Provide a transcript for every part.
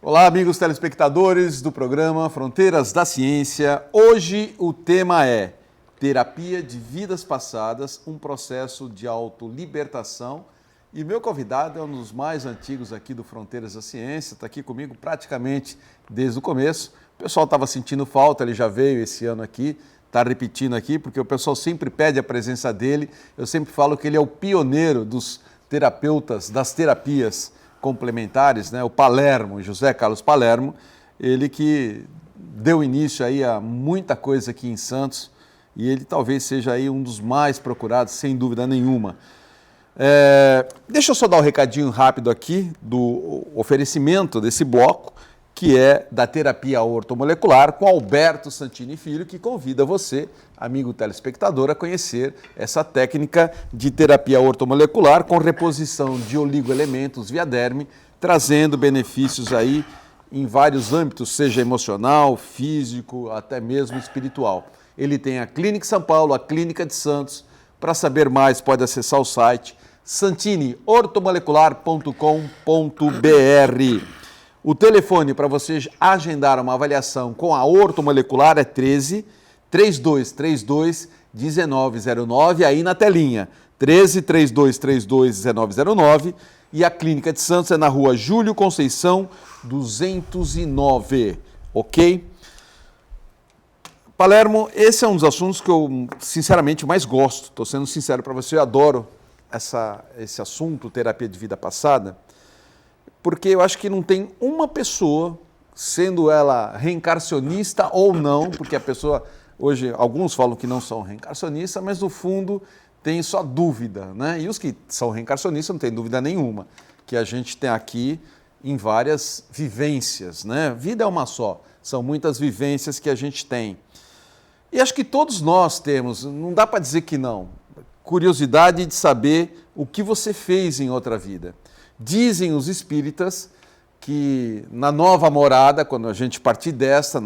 Olá, amigos telespectadores do programa Fronteiras da Ciência. Hoje o tema é Terapia de Vidas Passadas, um processo de autolibertação. E meu convidado é um dos mais antigos aqui do Fronteiras da Ciência, está aqui comigo praticamente desde o começo. O pessoal estava sentindo falta, ele já veio esse ano aqui, está repetindo aqui, porque o pessoal sempre pede a presença dele. Eu sempre falo que ele é o pioneiro dos terapeutas, das terapias complementares, né? O Palermo, José Carlos Palermo, ele que deu início aí a muita coisa aqui em Santos e ele talvez seja aí um dos mais procurados, sem dúvida nenhuma. Deixa eu só dar um recadinho rápido aqui do oferecimento desse bloco, que é da terapia ortomolecular com Alberto Santini Filho, que convida você, amigo telespectador, a conhecer essa técnica de terapia ortomolecular com reposição de oligoelementos via derme, trazendo benefícios aí em vários âmbitos, seja emocional, físico, até mesmo espiritual. Ele tem a Clínica São Paulo, a Clínica de Santos. Para saber mais, pode acessar o site santiniortomolecular.com.br. O telefone para você agendar uma avaliação com a ortomolecular é 13 3232 1909, aí na telinha, 13 3232 1909, e a Clínica de Santos é na rua Júlio Conceição 209, ok? Palermo, esse é um dos assuntos que eu sinceramente mais gosto, estou sendo sincero para você, eu adoro esse assunto, terapia de vida passada, porque eu acho que não tem uma pessoa, sendo ela reencarnacionista ou não, porque a pessoa, hoje, alguns falam que não são reencarnacionistas, mas no fundo tem só dúvida, né? E os que são reencarnacionistas não tem dúvida nenhuma, que a gente tem aqui em várias vivências, né? Vida é uma só, são muitas vivências que a gente tem. E acho que todos nós temos, não dá para dizer que não, curiosidade de saber o que você fez em outra vida. Dizem os espíritas que na nova morada, quando a gente partir desta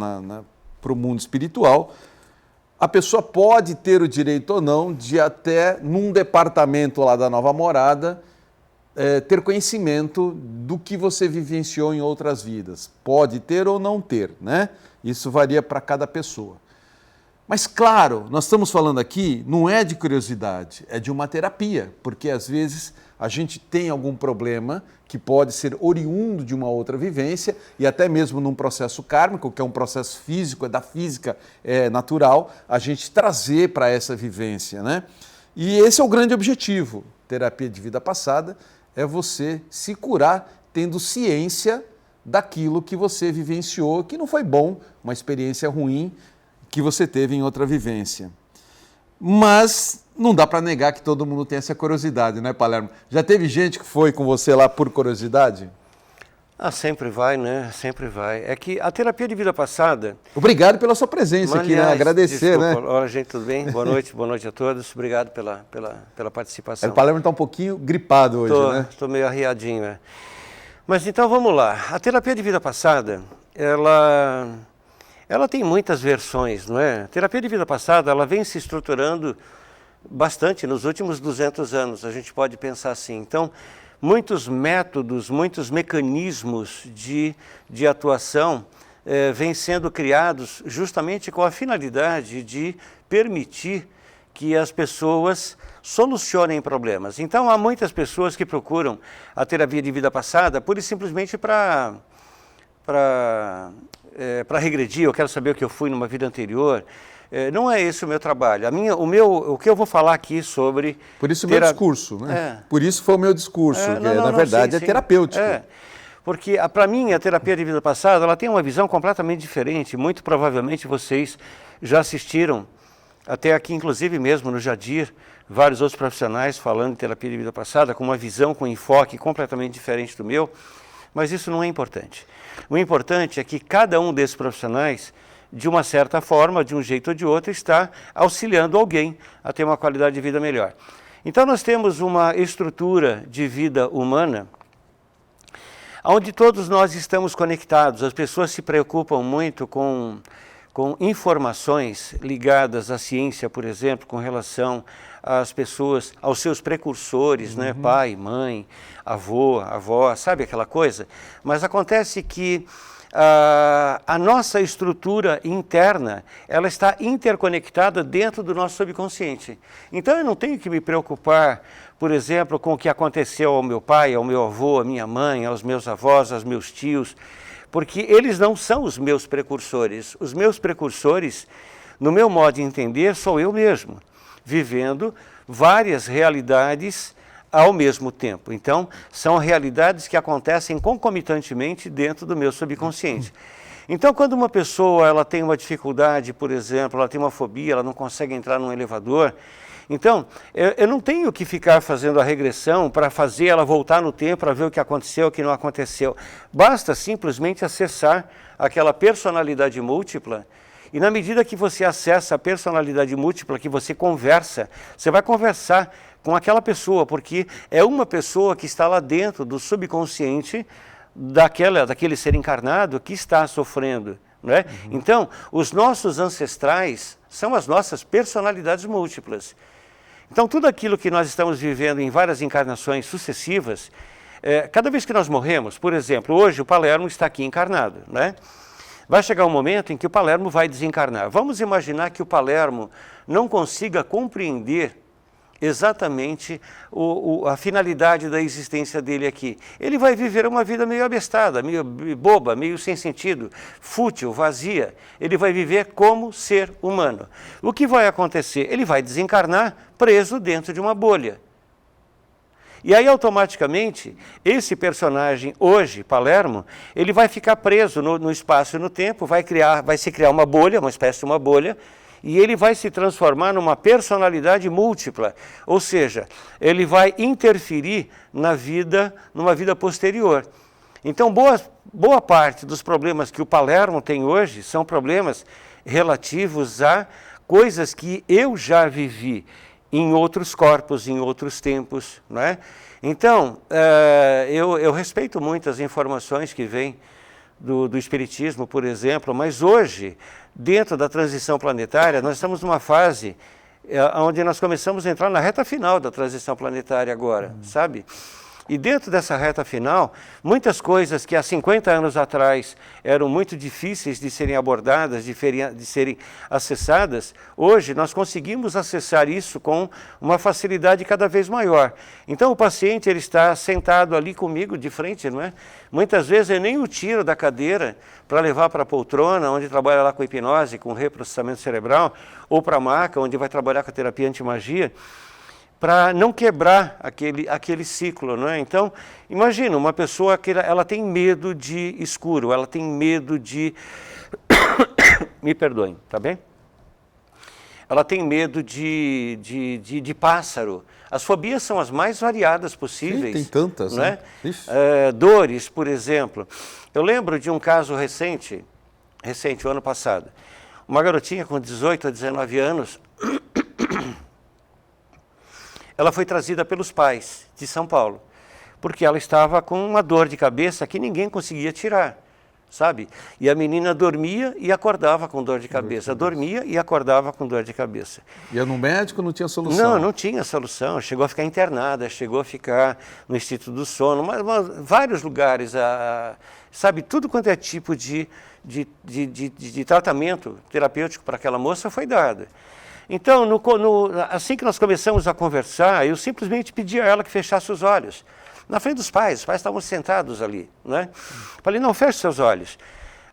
para o mundo espiritual, a pessoa pode ter o direito ou não de até num departamento lá da nova morada ter conhecimento do que você vivenciou em outras vidas. Pode ter ou não ter, né? Isso varia para cada pessoa. Mas claro, nós estamos falando aqui, não é de curiosidade, é de uma terapia, porque às vezes a gente tem algum problema que pode ser oriundo de uma outra vivência e até mesmo num processo kármico, que é um processo físico, é da física natural, a gente trazer para essa vivência, né? E esse é o grande objetivo. Terapia de vida passada é você se curar tendo ciência daquilo que você vivenciou, que não foi bom, uma experiência ruim, que você teve em outra vivência. Mas não dá para negar que todo mundo tem essa curiosidade, né, Palermo? Já teve gente que foi com você lá por curiosidade? Sempre vai, né? Sempre vai. É que a terapia de vida passada... Obrigado pela sua presença aqui, né? Agradecer, desculpa, né? Olá, gente, tudo bem? Boa noite a todos. Obrigado pela participação. O Palermo está um pouquinho gripado hoje, né? Estou meio arriadinho, né? Mas então vamos lá. A terapia de vida passada, ela tem muitas versões, não é? A terapia de vida passada, ela vem se estruturando bastante nos últimos 200 anos, a gente pode pensar assim. Então, muitos métodos, muitos mecanismos de atuação vêm sendo criados justamente com a finalidade de permitir que as pessoas solucionem problemas. Então, há muitas pessoas que procuram a terapia de vida passada pura e simplesmente para regredir, eu quero saber o que eu fui numa vida anterior. Não é esse o meu trabalho. O que eu vou falar aqui sobre... Por isso o meu discurso, né? Por isso foi o meu discurso, que na verdade sim. Terapêutico. Porque para mim a terapia de vida passada, ela tem uma visão completamente diferente. Muito provavelmente vocês já assistiram, até aqui inclusive mesmo no Jadir, vários outros profissionais falando de terapia de vida passada, com uma visão, com um enfoque completamente diferente do meu. Mas isso não é importante. O importante é que cada um desses profissionais, de uma certa forma, de um jeito ou de outro, está auxiliando alguém a ter uma qualidade de vida melhor. Então nós temos uma estrutura de vida humana onde todos nós estamos conectados. As pessoas se preocupam muito com informações ligadas à ciência, por exemplo, com relação às pessoas, aos seus precursores, né? Pai, mãe, avô, avó, sabe aquela coisa? Mas acontece que a nossa estrutura interna, ela está interconectada dentro do nosso subconsciente. Então eu não tenho que me preocupar, por exemplo, com o que aconteceu ao meu pai, ao meu avô, à minha mãe, aos meus avós, aos meus tios, porque eles não são os meus precursores. Os meus precursores, no meu modo de entender, sou eu mesmo, vivendo várias realidades ao mesmo tempo. Então, são realidades que acontecem concomitantemente dentro do meu subconsciente. Então, quando uma pessoa ela tem uma dificuldade, por exemplo, ela tem uma fobia, ela não consegue entrar num elevador, então, eu não tenho que ficar fazendo a regressão para fazer ela voltar no tempo para ver o que aconteceu, o que não aconteceu. Basta simplesmente acessar aquela personalidade múltipla. E na medida que você acessa a personalidade múltipla, que você conversa, você vai conversar com aquela pessoa, porque é uma pessoa que está lá dentro do subconsciente daquele ser encarnado que está sofrendo. Né? Então, os nossos ancestrais são as nossas personalidades múltiplas. Então, tudo aquilo que nós estamos vivendo em várias encarnações sucessivas, cada vez que nós morremos, por exemplo, hoje o Palermo está aqui encarnado, né? Vai chegar um momento em que o Palermo vai desencarnar. Vamos imaginar que o Palermo não consiga compreender exatamente a finalidade da existência dele aqui. Ele vai viver uma vida meio abestada, meio boba, meio sem sentido, fútil, vazia. Ele vai viver como ser humano. O que vai acontecer? Ele vai desencarnar preso dentro de uma bolha. E aí, automaticamente, esse personagem, hoje, Palermo, ele vai ficar preso no espaço e no tempo, vai se criar uma bolha, uma espécie de uma bolha, e ele vai se transformar numa personalidade múltipla, ou seja, ele vai interferir numa vida posterior. Então, boa parte dos problemas que o Palermo tem hoje são problemas relativos a coisas que eu já vivi em outros corpos, em outros tempos, não é? Então, eu respeito muito as informações que vêm do Espiritismo, por exemplo, mas hoje, dentro da transição planetária, nós estamos numa fase onde nós começamos a entrar na reta final da transição planetária agora, sabe? E dentro dessa reta final, muitas coisas que há 50 anos atrás eram muito difíceis de serem abordadas, de serem acessadas, hoje nós conseguimos acessar isso com uma facilidade cada vez maior. Então o paciente ele está sentado ali comigo de frente, não é? Muitas vezes eu nem o tiro da cadeira para levar para a poltrona, onde trabalha lá com hipnose, com reprocessamento cerebral, ou para a maca, onde vai trabalhar com a terapia antimagia, para não quebrar aquele ciclo, não é? Então, imagina, uma pessoa que ela tem medo de escuro, ela tem medo de... Me perdoem, tá bem? Ela tem medo de pássaro. As fobias são as mais variadas possíveis. Sim, tem tantas, não né? É? Dores, por exemplo. Eu lembro de um caso recente, o ano passado. Uma garotinha com 18 a 19 anos... Ela foi trazida pelos pais de São Paulo, porque ela estava com uma dor de cabeça que ninguém conseguia tirar, sabe? E a menina dormia e acordava com dor de cabeça, dormia e acordava com dor de cabeça. Ia no médico, não tinha solução? Não tinha solução, chegou a ficar internada, chegou a ficar no Instituto do Sono, vários lugares, sabe? Tudo quanto é tipo de tratamento terapêutico para aquela moça foi dado. Então, assim que nós começamos a conversar, eu simplesmente pedi a ela que fechasse os olhos. Na frente dos pais, os pais estavam sentados ali, né? Falei, não, feche seus olhos.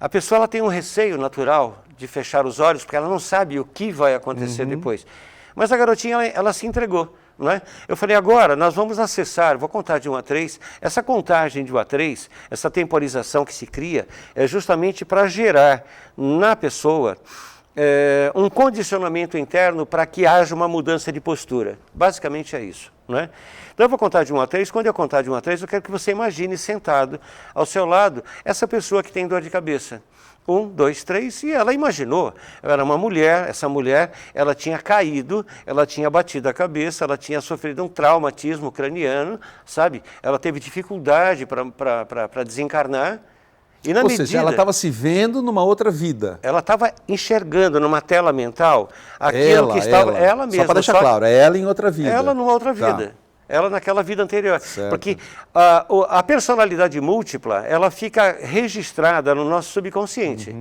A pessoa ela tem um receio natural de fechar os olhos, porque ela não sabe o que vai acontecer depois. Mas a garotinha, ela se entregou, não é? Eu falei, agora nós vamos acessar, vou contar de 1 a 3, essa contagem de 1 a 3, essa temporização que se cria, é justamente para gerar na pessoa um condicionamento interno para que haja uma mudança de postura. Basicamente é isso, não é? Então eu vou contar de 1 a 3, quando eu contar de 1 a 3, eu quero que você imagine sentado ao seu lado essa pessoa que tem dor de cabeça. 1, 2, 3, e ela imaginou, ela era uma mulher, essa mulher, ela tinha caído, ela tinha batido a cabeça, ela tinha sofrido um traumatismo craniano, sabe? Ela teve dificuldade para desencarnar, E na Ou medida, seja, ela estava se vendo numa outra vida. ela estava enxergando numa tela mental aquilo que estava... Ela mesma. Só para deixar claro, é ela em outra vida. Ela numa outra Tá. vida. Ela naquela vida anterior. Certo. Porque a personalidade múltipla, ela fica registrada no nosso subconsciente.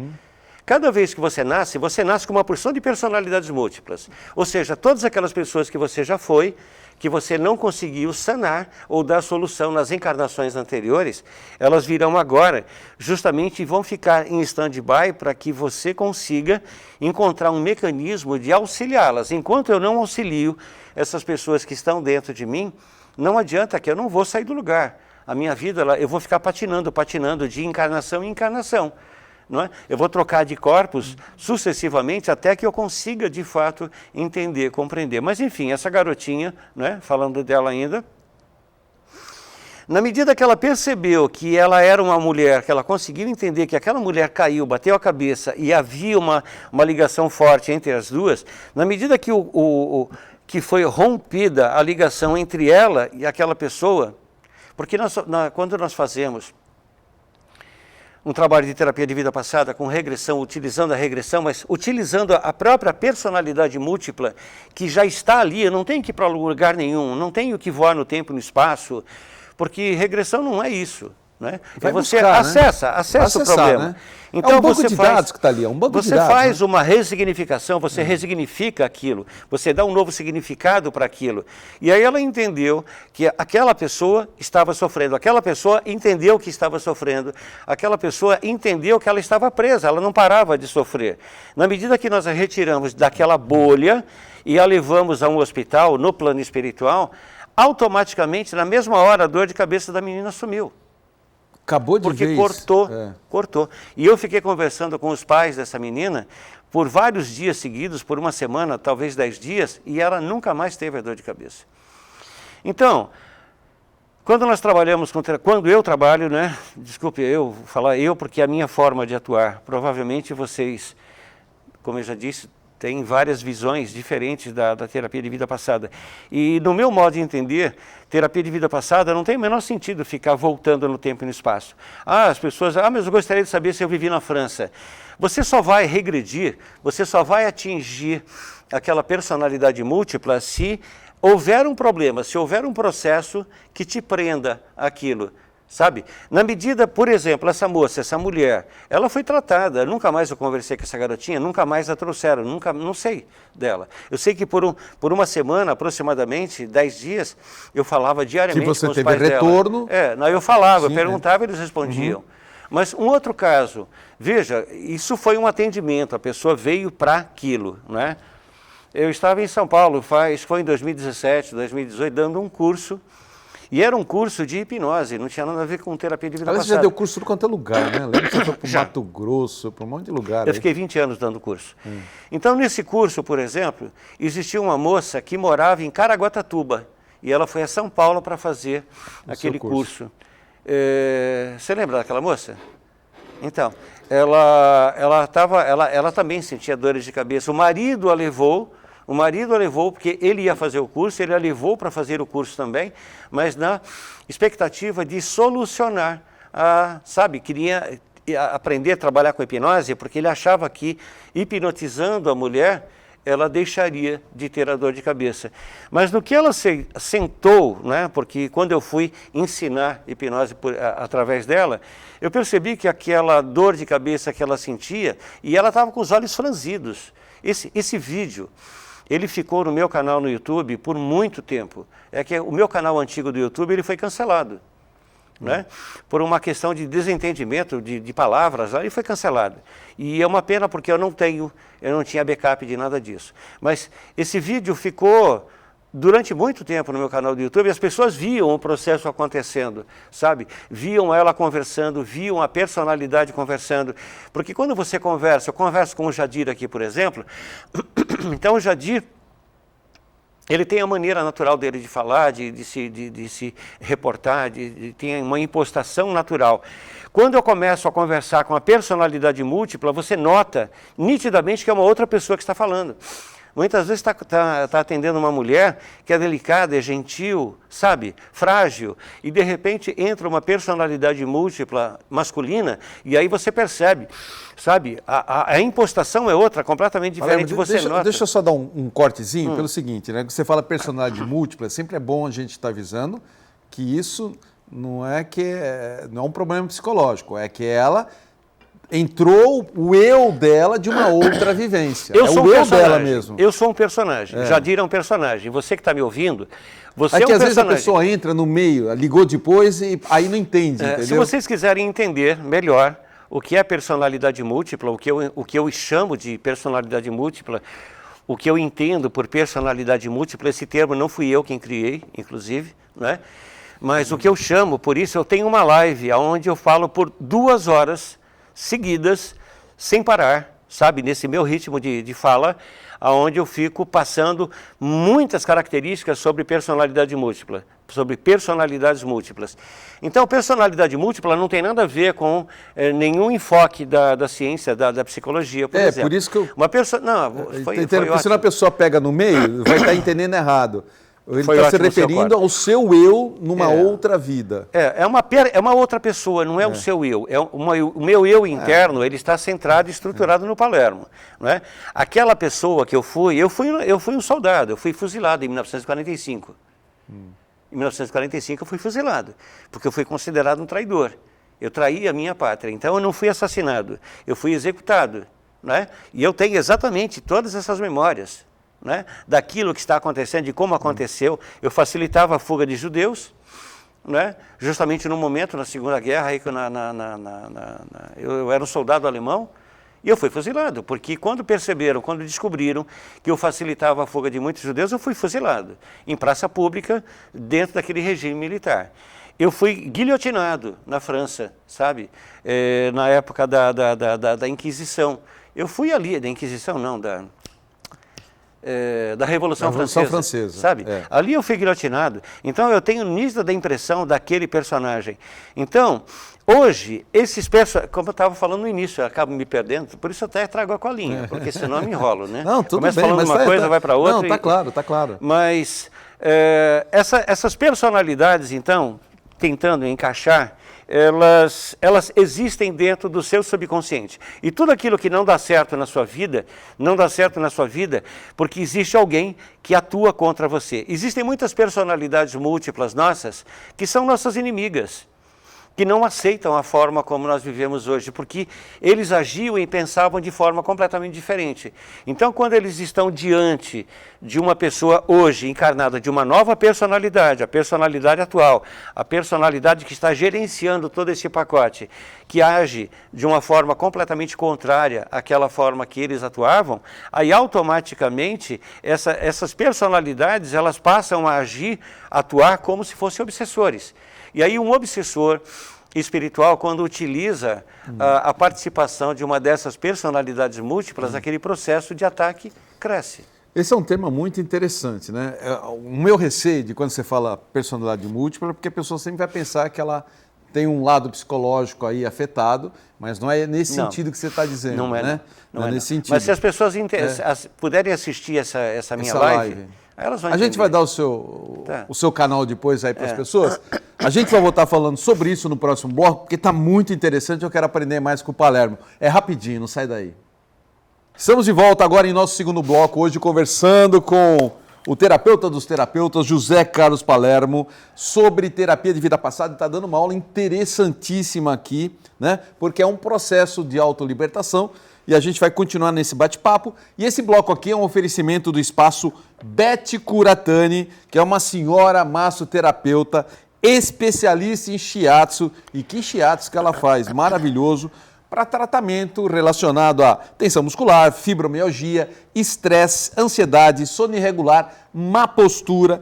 Cada vez que você nasce com uma porção de personalidades múltiplas. Ou seja, todas aquelas pessoas que você já foi, que você não conseguiu sanar ou dar solução nas encarnações anteriores, elas virão agora justamente e vão ficar em stand-by para que você consiga encontrar um mecanismo de auxiliá-las. Enquanto eu não auxilio essas pessoas que estão dentro de mim, não adianta que eu não vou sair do lugar. A minha vida, eu vou ficar patinando de encarnação em encarnação. Não é? Eu vou trocar de corpos sucessivamente até que eu consiga, de fato, entender, compreender. Mas, enfim, essa garotinha, né, falando dela ainda, na medida que ela percebeu que ela era uma mulher, que ela conseguiu entender que aquela mulher caiu, bateu a cabeça e havia uma ligação forte entre as duas, na medida que, que foi rompida a ligação entre ela e aquela pessoa, porque quando nós fazemos um trabalho de terapia de vida passada com regressão, utilizando a regressão, mas utilizando a própria personalidade múltipla que já está ali, eu não tenho que ir para lugar nenhum, não tenho que voar no tempo e no espaço, porque regressão não é isso. Né? Vai você buscar, acessa o problema. Né? Então, é um banco de dados que está ali, é um banco de dados. Você faz uma ressignificação, você resignifica aquilo, você dá um novo significado para aquilo. E aí ela entendeu que aquela pessoa estava sofrendo, aquela pessoa entendeu que estava sofrendo, aquela pessoa entendeu que ela estava presa, ela não parava de sofrer. Na medida que nós a retiramos daquela bolha e a levamos a um hospital no plano espiritual, automaticamente, na mesma hora, a dor de cabeça da menina sumiu. Acabou de porque vez. cortou. E eu fiquei conversando com os pais dessa menina por vários dias seguidos, por uma semana, talvez 10 dias, e ela nunca mais teve a dor de cabeça. Então, quando nós trabalhamos quando eu trabalho, né? Desculpe, eu vou falar eu, porque é a minha forma de atuar. Provavelmente vocês, como eu já disse, tem várias visões diferentes da terapia de vida passada. E no meu modo de entender, terapia de vida passada não tem o menor sentido ficar voltando no tempo e no espaço. As pessoas, mas eu gostaria de saber se eu vivi na França. Você só vai regredir, você só vai atingir aquela personalidade múltipla se houver um problema, se houver um processo que te prenda aquilo. Sabe? Na medida, por exemplo, essa moça, essa mulher, ela foi tratada, nunca mais eu conversei com essa garotinha, nunca mais a trouxeram, não sei dela. Eu sei que por uma semana, aproximadamente, 10 dias, eu falava diariamente com os pais dela. Que você teve retorno. Eu falava, eu perguntava e eles respondiam. Mas um outro caso, veja, isso foi um atendimento, a pessoa veio para aquilo, né? Eu estava em São Paulo, foi em 2017, 2018, dando um curso. E era um curso de hipnose, não tinha nada a ver com terapia de vida passada. Você já deu curso por quanto é lugar, né? Lembra que você foi para o Mato Grosso, para um monte de lugar. Eu fiquei 20 anos dando curso. Então, nesse curso, por exemplo, existia uma moça que morava em Caraguatatuba. E ela foi a São Paulo para fazer aquele curso. Você lembra daquela moça? Então, ela também sentia dores de cabeça. O marido a levou porque ele ia fazer o curso, ele a levou para fazer o curso também, mas na expectativa de solucionar, queria aprender a trabalhar com hipnose, porque ele achava que hipnotizando a mulher, ela deixaria de ter a dor de cabeça. Mas no que ela sentou, né, porque quando eu fui ensinar hipnose através dela, eu percebi que aquela dor de cabeça que ela sentia, e ela estava com os olhos franzidos. Esse vídeo, ele ficou no meu canal no YouTube por muito tempo. É que o meu canal antigo do YouTube ele foi cancelado. Né? Por uma questão de desentendimento de palavras, ele foi cancelado. E é uma pena porque eu não tinha backup de nada disso. Mas esse vídeo ficou durante muito tempo no meu canal do YouTube, as pessoas viam o processo acontecendo, sabe? Viam ela conversando, viam a personalidade conversando. Porque quando você conversa, eu converso com o Jadir aqui, por exemplo, então o Jadir, ele tem a maneira natural dele de falar, de se reportar, tem uma impostação natural. Quando eu começo a conversar com a personalidade múltipla, você nota nitidamente que é uma outra pessoa que está falando. Muitas vezes está atendendo uma mulher que é delicada, é gentil, sabe, frágil, e de repente entra uma personalidade múltipla masculina, e aí você percebe, sabe, a impostação é outra, completamente diferente, você nota. Deixa eu só dar um cortezinho pelo seguinte, né? Você fala personalidade múltipla, sempre é bom a gente estar avisando que isso não é um problema psicológico, é que ela entrou o eu dela de uma outra vivência. Eu sou o um eu dela mesmo. Eu sou um personagem. Jadir é um personagem. Você que está me ouvindo, você é um que às personagem. vezes a pessoa entra no meio, ligou depois e aí não entende, entendeu? Se vocês quiserem entender melhor o que é personalidade múltipla, o que eu chamo de personalidade múltipla, o que eu entendo por personalidade múltipla, esse termo não fui eu quem criei, inclusive, né? Mas o que eu chamo, por isso eu tenho uma live onde eu falo por 2 horas seguidas, sem parar, sabe, nesse meu ritmo de fala, onde eu fico passando muitas características sobre personalidade múltipla, sobre personalidades múltiplas. Então, personalidade múltipla não tem nada a ver com nenhum enfoque da ciência, da psicologia, por exemplo. Por isso que eu... Uma pessoa... Não, porque senão a pessoa pega no meio, vai estar entendendo errado. Ele está se referindo ao seu eu numa outra vida. É uma outra pessoa, não é o seu eu. O meu eu interno, ele está centrado e estruturado no Palermo. Não é? Aquela pessoa que eu fui um soldado, eu fui fuzilado em 1945. Em 1945 eu fui fuzilado, porque eu fui considerado um traidor. Eu traí a minha pátria, então eu não fui assassinado, eu fui executado. Não é? E eu tenho exatamente todas essas memórias. Né? Daquilo que está acontecendo, de como aconteceu. Eu facilitava a fuga de judeus, né? Justamente no momento, na Segunda Guerra, aí, eu era um soldado alemão e eu fui fuzilado, porque quando descobriram que eu facilitava a fuga de muitos judeus, eu fui fuzilado em praça pública, dentro daquele regime militar. Eu fui guilhotinado na França, sabe? Na época da Inquisição. Eu fui ali, da Inquisição não, da Revolução Francesa, sabe? Ali eu fui guilhotinado. Então eu tenho nítida impressão daquele personagem. Então, hoje, esses personagens, como eu estava falando no início, eu acabo me perdendo, por isso eu até trago a colinha, porque senão eu me enrolo, né? Não, tudo Começo bem, falando uma coisa, vai para outra. Não, tá claro. Mas essas personalidades, então, tentando encaixar, elas existem dentro do seu subconsciente. E tudo aquilo que não dá certo na sua vida, porque existe alguém que atua contra você. Existem muitas personalidades múltiplas nossas que são nossas inimigas, que não aceitam a forma como nós vivemos hoje, porque eles agiam e pensavam de forma completamente diferente. Então, quando eles estão diante de uma pessoa hoje encarnada de uma nova personalidade, a personalidade atual, a personalidade que está gerenciando todo esse pacote, que age de uma forma completamente contrária àquela forma que eles atuavam, aí automaticamente essas personalidades elas passam a agir, atuar como se fossem obsessores. E aí um obsessor espiritual, quando utiliza a participação de uma dessas personalidades múltiplas, aquele processo de ataque cresce. Esse é um tema muito interessante, né? O meu receio de quando você fala personalidade múltipla é porque a pessoa sempre vai pensar que ela tem um lado psicológico aí afetado, mas não é nesse sentido que você está dizendo, não é, né? Não é nesse sentido. Mas se as pessoas puderem assistir essa minha live, elas vão entender. A gente vai dar o seu canal depois aí para as pessoas. A gente vai voltar falando sobre isso no próximo bloco, porque está muito interessante, eu quero aprender mais com o Palermo. É rapidinho, não sai daí. Estamos de volta agora em nosso segundo bloco, hoje conversando com o terapeuta dos terapeutas, José Carlos Palermo, sobre terapia de vida passada. Está dando uma aula interessantíssima aqui, né? Porque é um processo de autolibertação e a gente vai continuar nesse bate-papo. E esse bloco aqui é um oferecimento do espaço Beth Curatani, que é uma senhora massoterapeuta, especialista em shiatsu. E que shiatsu que ela faz, maravilhoso, para tratamento relacionado a tensão muscular, fibromialgia, estresse, ansiedade, sono irregular, má postura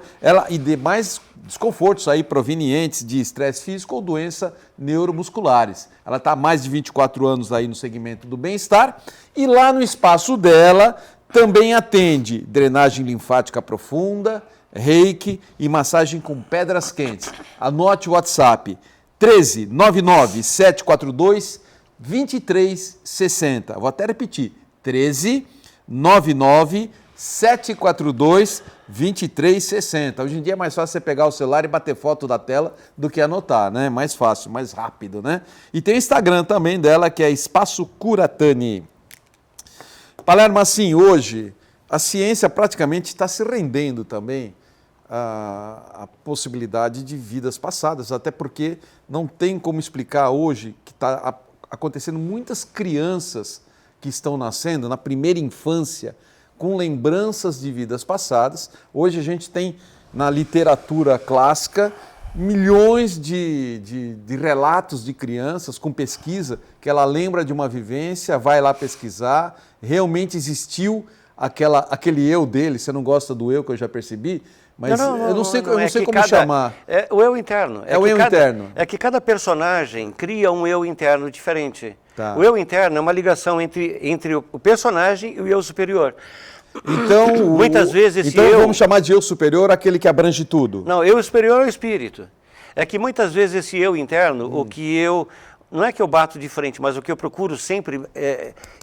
e demais desconfortos aí provenientes de estresse físico ou doença neuromusculares. Ela está há mais de 24 anos aí no segmento do bem-estar e lá no espaço dela também atende drenagem linfática profunda, reiki e massagem com pedras quentes. Anote o WhatsApp 13 99 742 2360. Vou até repetir. 13 99 742-2360. Hoje em dia é mais fácil você pegar o celular e bater foto da tela do que anotar, né? Mais fácil, mais rápido, né? E tem o Instagram também dela, que é Espaço Curatani. Palermo, assim, hoje a ciência praticamente está se rendendo também à possibilidade de vidas passadas, até porque não tem como explicar hoje que está acontecendo muitas crianças que estão nascendo na primeira infância com lembranças de vidas passadas. Hoje a gente tem na literatura clássica milhões de relatos de crianças com pesquisa que ela lembra de uma vivência, vai lá pesquisar, realmente existiu aquele eu dele. Você não gosta do eu, que eu já percebi, mas eu não sei como chamar. É o eu interno. É o eu interno. É que cada personagem cria um eu interno diferente. Tá. O eu interno é uma ligação entre o personagem e o eu superior. Então, muitas vezes vamos chamar de eu superior aquele que abrange tudo. Não, eu superior é o espírito. É que muitas vezes esse eu interno, o que eu... Não é que eu bato de frente, mas o que eu procuro sempre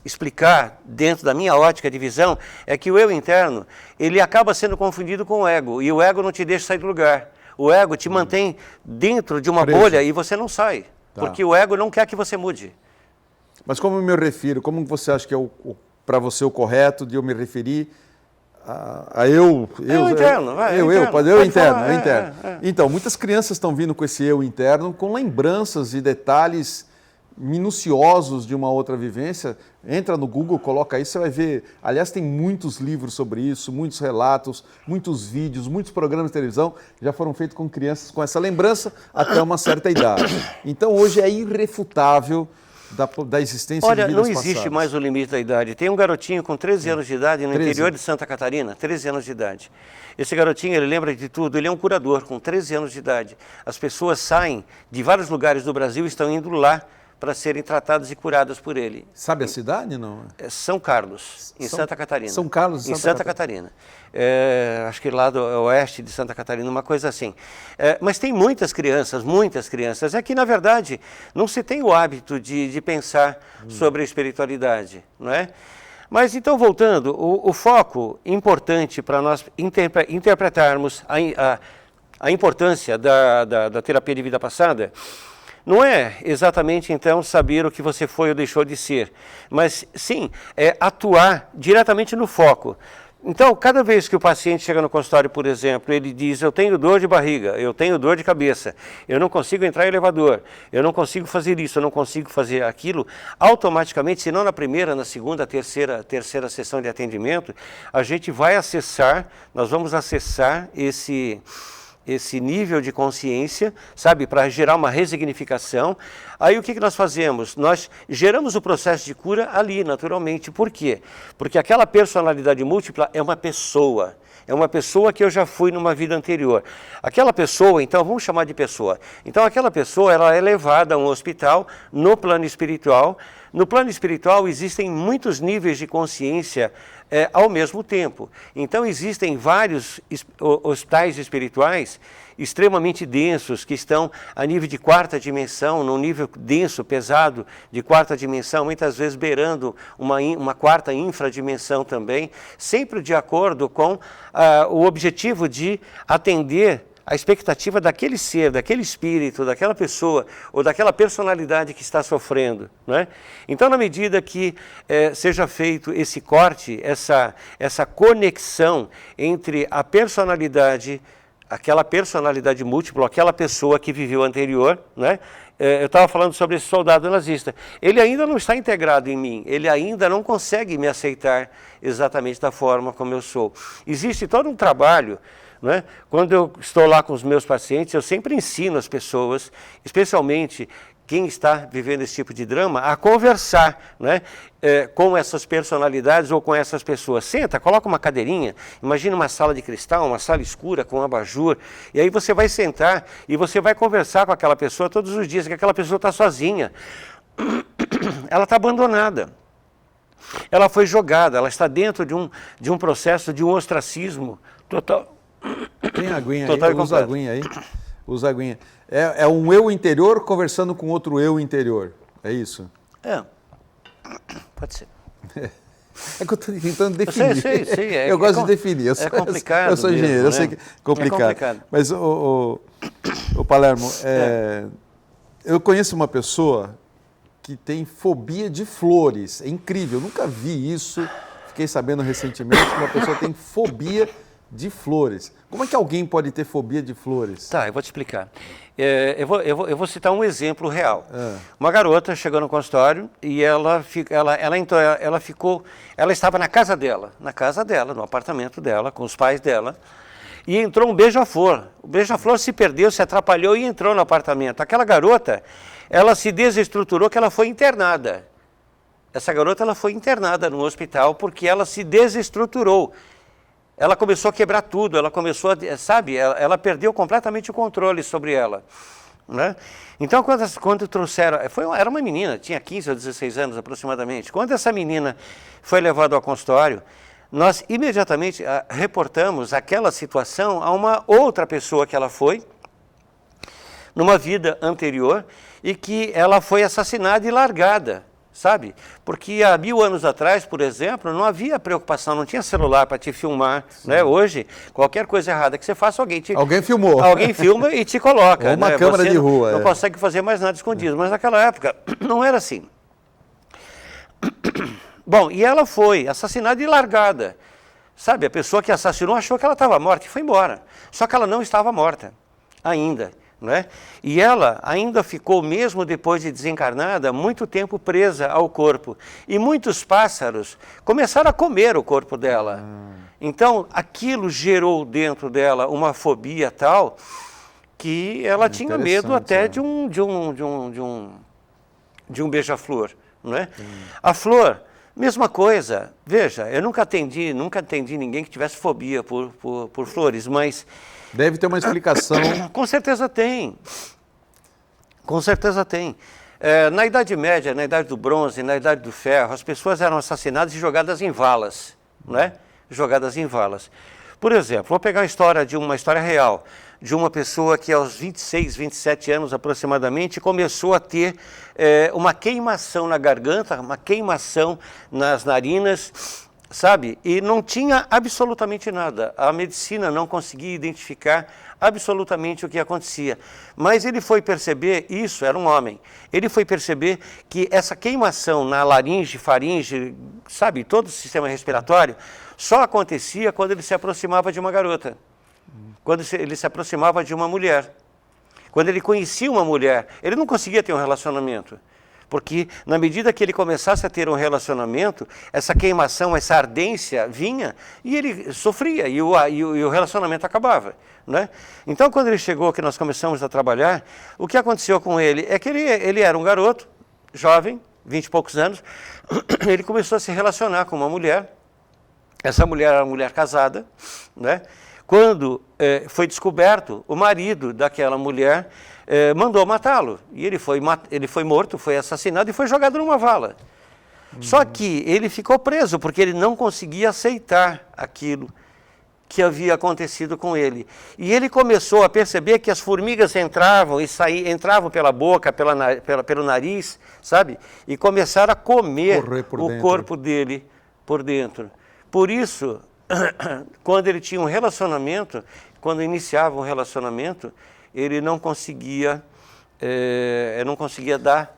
explicar dentro da minha ótica de visão é que o eu interno, ele acaba sendo confundido com o ego, e o ego não te deixa sair do lugar. O ego te mantém dentro de uma bolha e você não sai, porque o ego não quer que você mude. Mas como eu me refiro, como você acha que é para você o correto de eu me referir a eu interno, eu interno. Então, muitas crianças estão vindo com esse eu interno, com lembranças e detalhes minuciosos de uma outra vivência. Entra no Google, coloca aí, você vai ver. Aliás, tem muitos livros sobre isso, muitos relatos, muitos vídeos, muitos programas de televisão já foram feitos com crianças com essa lembrança até uma certa idade. Então, hoje é irrefutável da existência de vidas passadas. Olha, não existe mais o limite da idade. Tem um garotinho com 13 anos de idade no interior de Santa Catarina, 13 anos de idade. Esse garotinho, ele lembra de tudo, ele é um curador com 13 anos de idade. As pessoas saem de vários lugares do Brasil e estão indo lá para serem tratadas e curadas por ele. Sabe a cidade, não? É São Carlos, em Santa Catarina. São Carlos, em Santa Catarina. Acho que lá do oeste de Santa Catarina, uma coisa assim. Mas tem muitas crianças. É que, na verdade, não se tem o hábito de pensar sobre a espiritualidade, não é? Mas, então, voltando, o foco importante para nós interpretarmos a importância da terapia de vida passada não é exatamente, então, saber o que você foi ou deixou de ser, mas, sim, é atuar diretamente no foco. Então, cada vez que o paciente chega no consultório, por exemplo, ele diz, eu tenho dor de barriga, eu tenho dor de cabeça, eu não consigo entrar em elevador, eu não consigo fazer isso, eu não consigo fazer aquilo, automaticamente, se não na primeira, na segunda, terceira sessão de atendimento, a gente vai acessar, nós vamos acessar esse nível de consciência, sabe, para gerar uma resignificação. Aí o que nós fazemos? Nós geramos o processo de cura ali, naturalmente. Por quê? Porque aquela personalidade múltipla é uma pessoa que eu já fui numa vida anterior. Aquela pessoa, então, vamos chamar de pessoa. Então, aquela pessoa, ela é levada a um hospital no plano espiritual. No plano espiritual existem muitos níveis de consciência ao mesmo tempo. Então existem vários hospitais espirituais extremamente densos, que estão a nível de quarta dimensão, num nível denso, pesado, de quarta dimensão, muitas vezes beirando uma quarta infradimensão também, sempre de acordo com o objetivo de atender a expectativa daquele ser, daquele espírito, daquela pessoa ou daquela personalidade que está sofrendo, não é? Então, na medida que seja feito esse corte, essa conexão entre a personalidade, aquela personalidade múltipla, aquela pessoa que viveu anterior, né? Eu estava falando sobre esse soldado nazista. Ele ainda não está integrado em mim, ele ainda não consegue me aceitar exatamente da forma como eu sou. Existe todo um trabalho. Né? Quando eu estou lá com os meus pacientes, eu sempre ensino as pessoas, especialmente quem está vivendo esse tipo de drama, a conversar, né? Com essas personalidades ou com essas pessoas. Senta, coloca uma cadeirinha, imagina uma sala de cristal, uma sala escura com um abajur, e aí você vai sentar e você vai conversar com aquela pessoa todos os dias, que aquela pessoa está sozinha, ela está abandonada. Ela foi jogada, ela está dentro de um processo de um ostracismo total. Tem aguinha aí, usa aguinha aí. Usa aguinha. É um eu interior conversando com outro eu interior. É isso? Pode ser. É que eu estou tentando definir. Sei. Eu gosto de definir. É complicado. Eu sou engenheiro, mesmo, eu sei que é complicado. Mas, o Palermo, eu conheço uma pessoa que tem fobia de flores. É incrível, eu nunca vi isso. Fiquei sabendo recentemente que uma pessoa tem fobia de flores. Como é que alguém pode ter fobia de flores? Tá, eu vou te explicar. Eu vou citar um exemplo real. Uma garota chegou no consultório e ela estava na casa dela, no apartamento dela, com os pais dela, e entrou um beija-flor. O beija-flor se perdeu, se atrapalhou e entrou no apartamento. Aquela garota, ela se desestruturou, que ela foi internada. Essa garota ela foi internada no hospital porque ela se desestruturou. Ela começou a quebrar tudo, ela começou a, sabe, ela perdeu completamente o controle sobre ela. Né? Então, quando trouxeram, era uma menina, tinha 15 ou 16 anos aproximadamente. Quando essa menina foi levada ao consultório, nós imediatamente reportamos aquela situação a uma outra pessoa que ela foi, numa vida anterior, e que ela foi assassinada e largada. Sabe? Porque há 1000 anos atrás, por exemplo, não havia preocupação, não tinha celular para te filmar. Né? Hoje, qualquer coisa errada que você faça, alguém filmou. Alguém filma e te coloca. Ou uma câmera de rua. Não consegue fazer mais nada escondido. Mas naquela época, não era assim. Bom, e ela foi assassinada e largada. Sabe, a pessoa que assassinou achou que ela estava morta e foi embora. Só que ela não estava morta ainda. Né? E ela ainda ficou, mesmo depois de desencarnada, muito tempo presa ao corpo. E muitos pássaros começaram a comer o corpo dela. Então, aquilo gerou dentro dela uma fobia tal que ela tinha medo até de um beija-flor. Né? A flor, mesma coisa. Veja, eu nunca atendi ninguém que tivesse fobia por flores, mas... Deve ter uma explicação. Com certeza tem. Com certeza tem. Na Idade Média, na Idade do Bronze, na Idade do Ferro, as pessoas eram assassinadas e jogadas em valas. Né? Jogadas em valas. Por exemplo, vou pegar uma história real, de uma pessoa que aos 26, 27 anos aproximadamente, começou a ter uma queimação na garganta, uma queimação nas narinas, sabe? E não tinha absolutamente nada. A medicina não conseguia identificar absolutamente o que acontecia. Mas ele foi perceber, isso era um homem, ele foi perceber que essa queimação na laringe, faringe, sabe, todo o sistema respiratório, só acontecia quando ele se aproximava de uma garota, quando ele se aproximava de uma mulher. Quando ele conhecia uma mulher, ele não conseguia ter um relacionamento. Porque na medida que ele começasse a ter um relacionamento, essa queimação, essa ardência vinha e ele sofria e o relacionamento acabava. Né? Então, quando ele chegou, que nós começamos a trabalhar, o que aconteceu com ele é que ele era um garoto, jovem, 20 e poucos anos, ele começou a se relacionar com uma mulher, essa mulher era uma mulher casada, né? Quando foi descoberto, o marido daquela mulher mandou matá-lo. E ele foi morto, foi assassinado e foi jogado numa vala. Só que ele ficou preso, porque ele não conseguia aceitar aquilo que havia acontecido com ele. E ele começou a perceber que as formigas entravam e entravam pela boca, pelo nariz, sabe? E começaram a comer o corpo dele por dentro. Por isso, quando ele tinha um relacionamento, quando iniciava um relacionamento, ele não conseguia dar...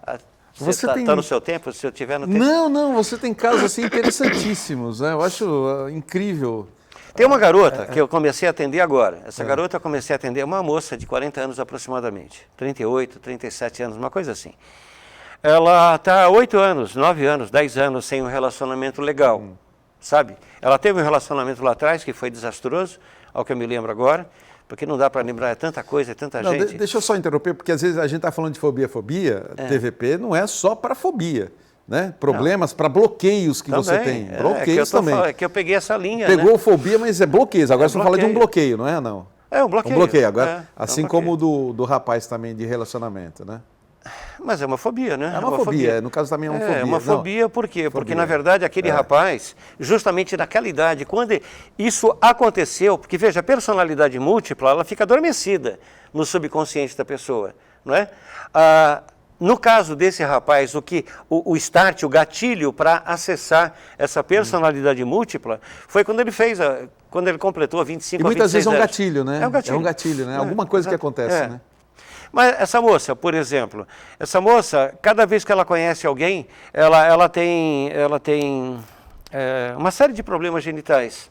Você está no seu tempo? Se eu tiver no tempo? Não, você tem casos assim interessantíssimos, né? Eu acho incrível. Tem uma garota que eu comecei a atender agora. Essa garota eu comecei a atender, uma moça de 40 anos aproximadamente, 38, 37 anos, uma coisa assim. Ela está há 8 anos, 9 anos, 10 anos sem um relacionamento legal, sabe? Ela teve um relacionamento lá atrás que foi desastroso, ao que eu me lembro agora, porque não dá para lembrar tanta coisa, tanta gente. Deixa eu só interromper, porque às vezes a gente está falando de fobia, TVP não é só para fobia, né? Problemas para bloqueios que você tem. Bloqueios também. É que eu peguei essa linha. Pegou fobia, mas é bloqueios. Agora você fala de um bloqueio, não é? Não. É um bloqueio. Um bloqueio, agora, assim como o do rapaz também de relacionamento, né? Mas é uma fobia, né? É uma fobia, no caso também é uma fobia. É uma fobia, por quê? Porque, na verdade, aquele rapaz, justamente naquela idade, quando isso aconteceu, porque, veja, a personalidade múltipla, ela fica adormecida no subconsciente da pessoa, não é? no caso desse rapaz, o start, o gatilho para acessar essa personalidade múltipla foi quando ele quando ele completou 25 e muitas 26 vezes é um anos. gatilho, né? É um gatilho. É um gatilho, né? Alguma coisa que acontece, né? Mas essa moça, por exemplo, cada vez que ela conhece alguém, ela tem uma série de problemas genitais.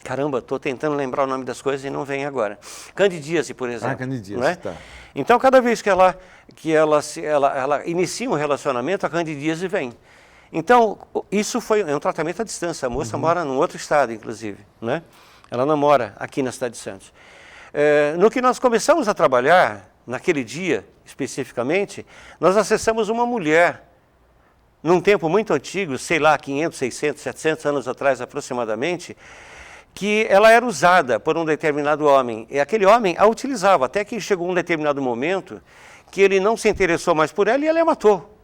Caramba, estou tentando lembrar o nome das coisas e não vem agora. Candidíase, por exemplo. Candidíase, não é? tá. Então, cada vez que ela inicia um relacionamento, a candidíase vem. Então, isso é um tratamento à distância. A moça mora num outro estado, inclusive. Né? Ela não mora aqui na cidade de Santos. No que nós começamos a trabalhar, naquele dia especificamente, nós acessamos uma mulher, num tempo muito antigo, sei lá, 500, 600, 700 anos atrás aproximadamente, que ela era usada por um determinado homem. E aquele homem a utilizava, até que chegou um determinado momento que ele não se interessou mais por ela e ela a matou.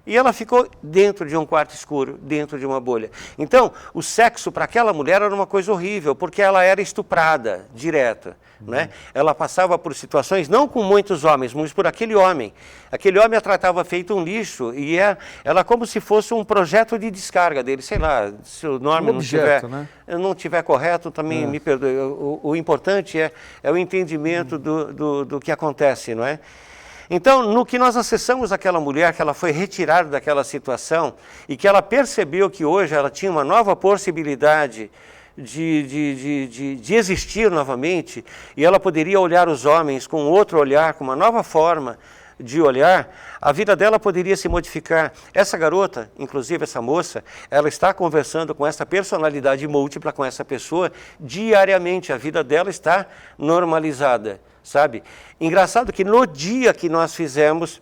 E ela ficou dentro de um quarto escuro, dentro de uma bolha. Então, o sexo para aquela mulher era uma coisa horrível, porque ela era estuprada direto. Né? Ela passava por situações, não com muitos homens, mas por aquele homem. Aquele homem a tratava feito um lixo, e ela como se fosse um projeto de descarga dele. Sei lá, se o nome não tiver correto, também me perdoe. O importante é o entendimento do que acontece, não é? Então, no que nós acessamos aquela mulher, que ela foi retirada daquela situação e que ela percebeu que hoje ela tinha uma nova possibilidade de existir novamente, e ela poderia olhar os homens com outro olhar, com uma nova forma de olhar, a vida dela poderia se modificar. Essa garota, inclusive essa moça, ela está conversando com essa personalidade múltipla, com essa pessoa, diariamente. A vida dela está normalizada, sabe? Engraçado que no dia que nós fizemos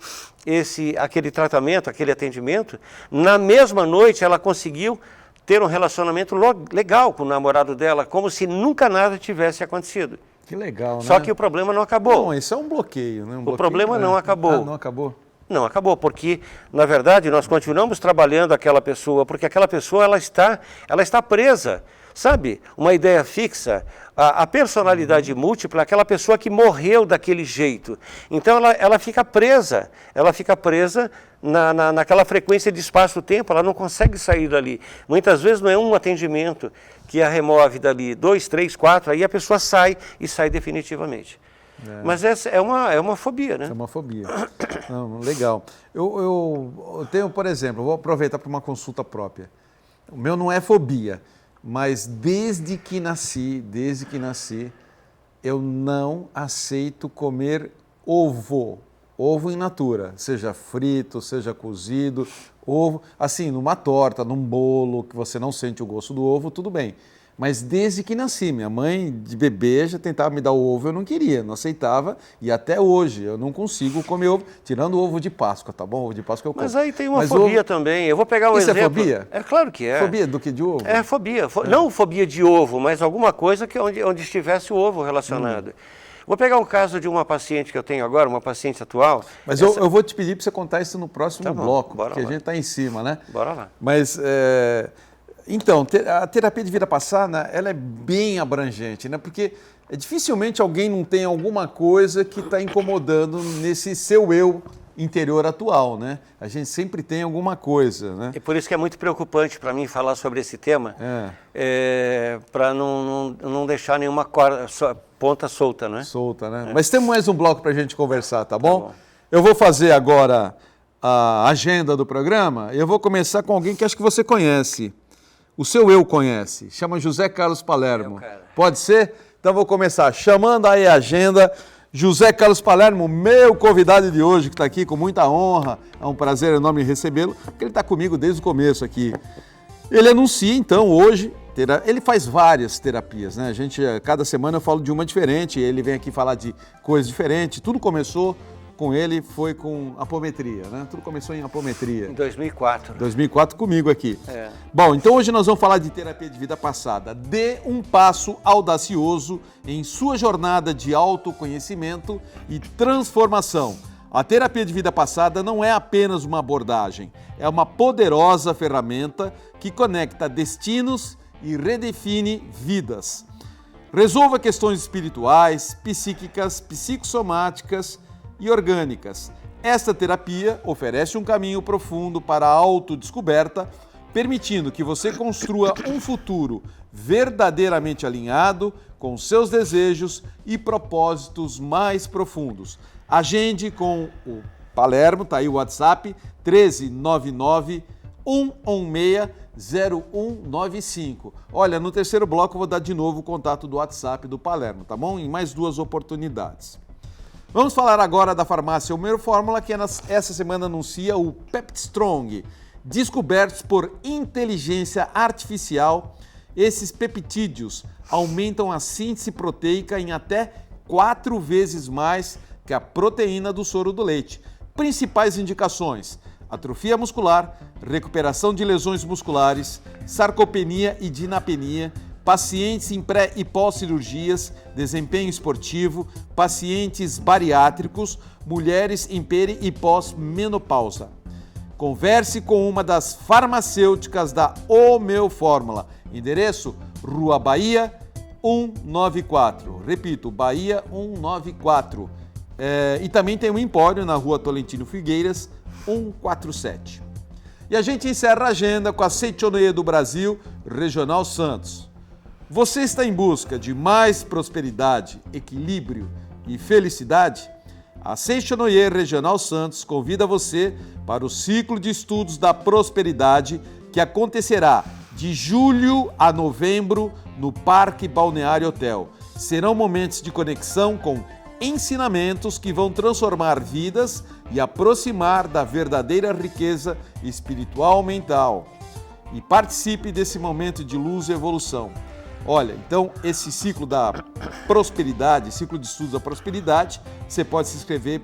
aquele tratamento, aquele atendimento, na mesma noite ela conseguiu ter um relacionamento legal com o namorado dela, como se nunca nada tivesse acontecido. Que legal, né? Só que o problema não acabou. Bom, isso é um bloqueio, né? O problema não acabou. Não acabou? Não acabou, porque, na verdade, nós continuamos trabalhando aquela pessoa, porque aquela pessoa ela está presa. Sabe, uma ideia fixa, a personalidade múltipla é aquela pessoa que morreu daquele jeito. Então ela fica presa naquela frequência de espaço-tempo, ela não consegue sair dali. Muitas vezes não é um atendimento que a remove dali, 2, 3, 4, aí a pessoa sai e sai definitivamente. Mas essa é uma fobia, né? É uma fobia. Não, legal. Eu tenho, por exemplo, vou aproveitar para uma consulta própria. O meu não é fobia. Mas desde que nasci, eu não aceito comer ovo in natura, seja frito, seja cozido, ovo, assim, numa torta, num bolo, que você não sente o gosto do ovo, tudo bem. Mas desde que nasci, minha mãe de bebê já tentava me dar o ovo, eu não queria, não aceitava, e até hoje eu não consigo comer ovo, tirando o ovo de Páscoa, tá bom? Ovo de Páscoa eu como. Mas aí tem uma fobia também, eu vou pegar um exemplo. Isso é fobia? É claro que é. Fobia do que de ovo? É fobia, não fobia de ovo, mas alguma coisa onde estivesse o ovo relacionado. Vou pegar um caso de uma paciente que eu tenho agora, uma paciente atual. Mas eu vou te pedir para você contar isso no próximo bloco, porque lá. A gente está em cima, né? Bora lá. Mas... Então, a terapia de vida passada, ela é bem abrangente, né? Porque dificilmente alguém não tem alguma coisa que está incomodando nesse seu eu interior atual, né? A gente sempre tem alguma coisa, né? E por isso que é muito preocupante para mim falar sobre esse tema, para não deixar nenhuma ponta solta, né? Solta, né? Mas temos mais um bloco para a gente conversar, tá bom? Eu vou fazer agora a agenda do programa e eu vou começar com alguém que acho que você conhece. O seu eu conhece, chama José Carlos Palermo. Pode ser? Então vou começar chamando aí a agenda. José Carlos Palermo, meu convidado de hoje, que está aqui com muita honra. É um prazer enorme recebê-lo, porque ele está comigo desde o começo aqui. Ele anuncia, então, hoje, ele faz várias terapias, né? Cada semana eu falo de uma diferente, ele vem aqui falar de coisas diferentes. Tudo começou com ele, foi com apometria, né? Tudo começou em apometria. Em 2004. 2004 comigo aqui. Bom, então hoje nós vamos falar de terapia de vida passada. Dê um passo audacioso em sua jornada de autoconhecimento e transformação. A terapia de vida passada não é apenas uma abordagem, é uma poderosa ferramenta que conecta destinos e redefine vidas. Resolva questões espirituais, psíquicas, psicossomáticas, e orgânicas. Esta terapia oferece um caminho profundo para a autodescoberta, permitindo que você construa um futuro verdadeiramente alinhado com seus desejos e propósitos mais profundos. Agende com o Palermo, tá aí o WhatsApp, 1399 116-0195. Olha, no terceiro bloco eu vou dar de novo o contato do WhatsApp do Palermo, tá bom? Em mais 2 oportunidades. Vamos falar agora da farmácia Homero Fórmula, que essa semana anuncia o Peptistrong. Descobertos por inteligência artificial, esses peptídeos aumentam a síntese proteica em até 4 vezes mais que a proteína do soro do leite. Principais indicações: atrofia muscular, recuperação de lesões musculares, sarcopenia e dinapenia, pacientes em pré e pós-cirurgias, desempenho esportivo, pacientes bariátricos, mulheres em peri e pós-menopausa. Converse com uma das farmacêuticas da Homeo Fórmula. Endereço: Rua Bahia 194. Repito, Bahia 194. E também tem um empório na Rua Tolentino Figueiras 147. E a gente encerra a agenda com a Seitonoye do Brasil, Regional Santos. Você está em busca de mais prosperidade, equilíbrio e felicidade? A Seitonoye Regional Santos convida você para o ciclo de estudos da prosperidade que acontecerá de julho a novembro no Parque Balneário Hotel. Serão momentos de conexão com ensinamentos que vão transformar vidas e aproximar da verdadeira riqueza espiritual mental. E participe desse momento de luz e evolução. Olha, então esse ciclo da prosperidade, ciclo de estudos da prosperidade, você pode se inscrever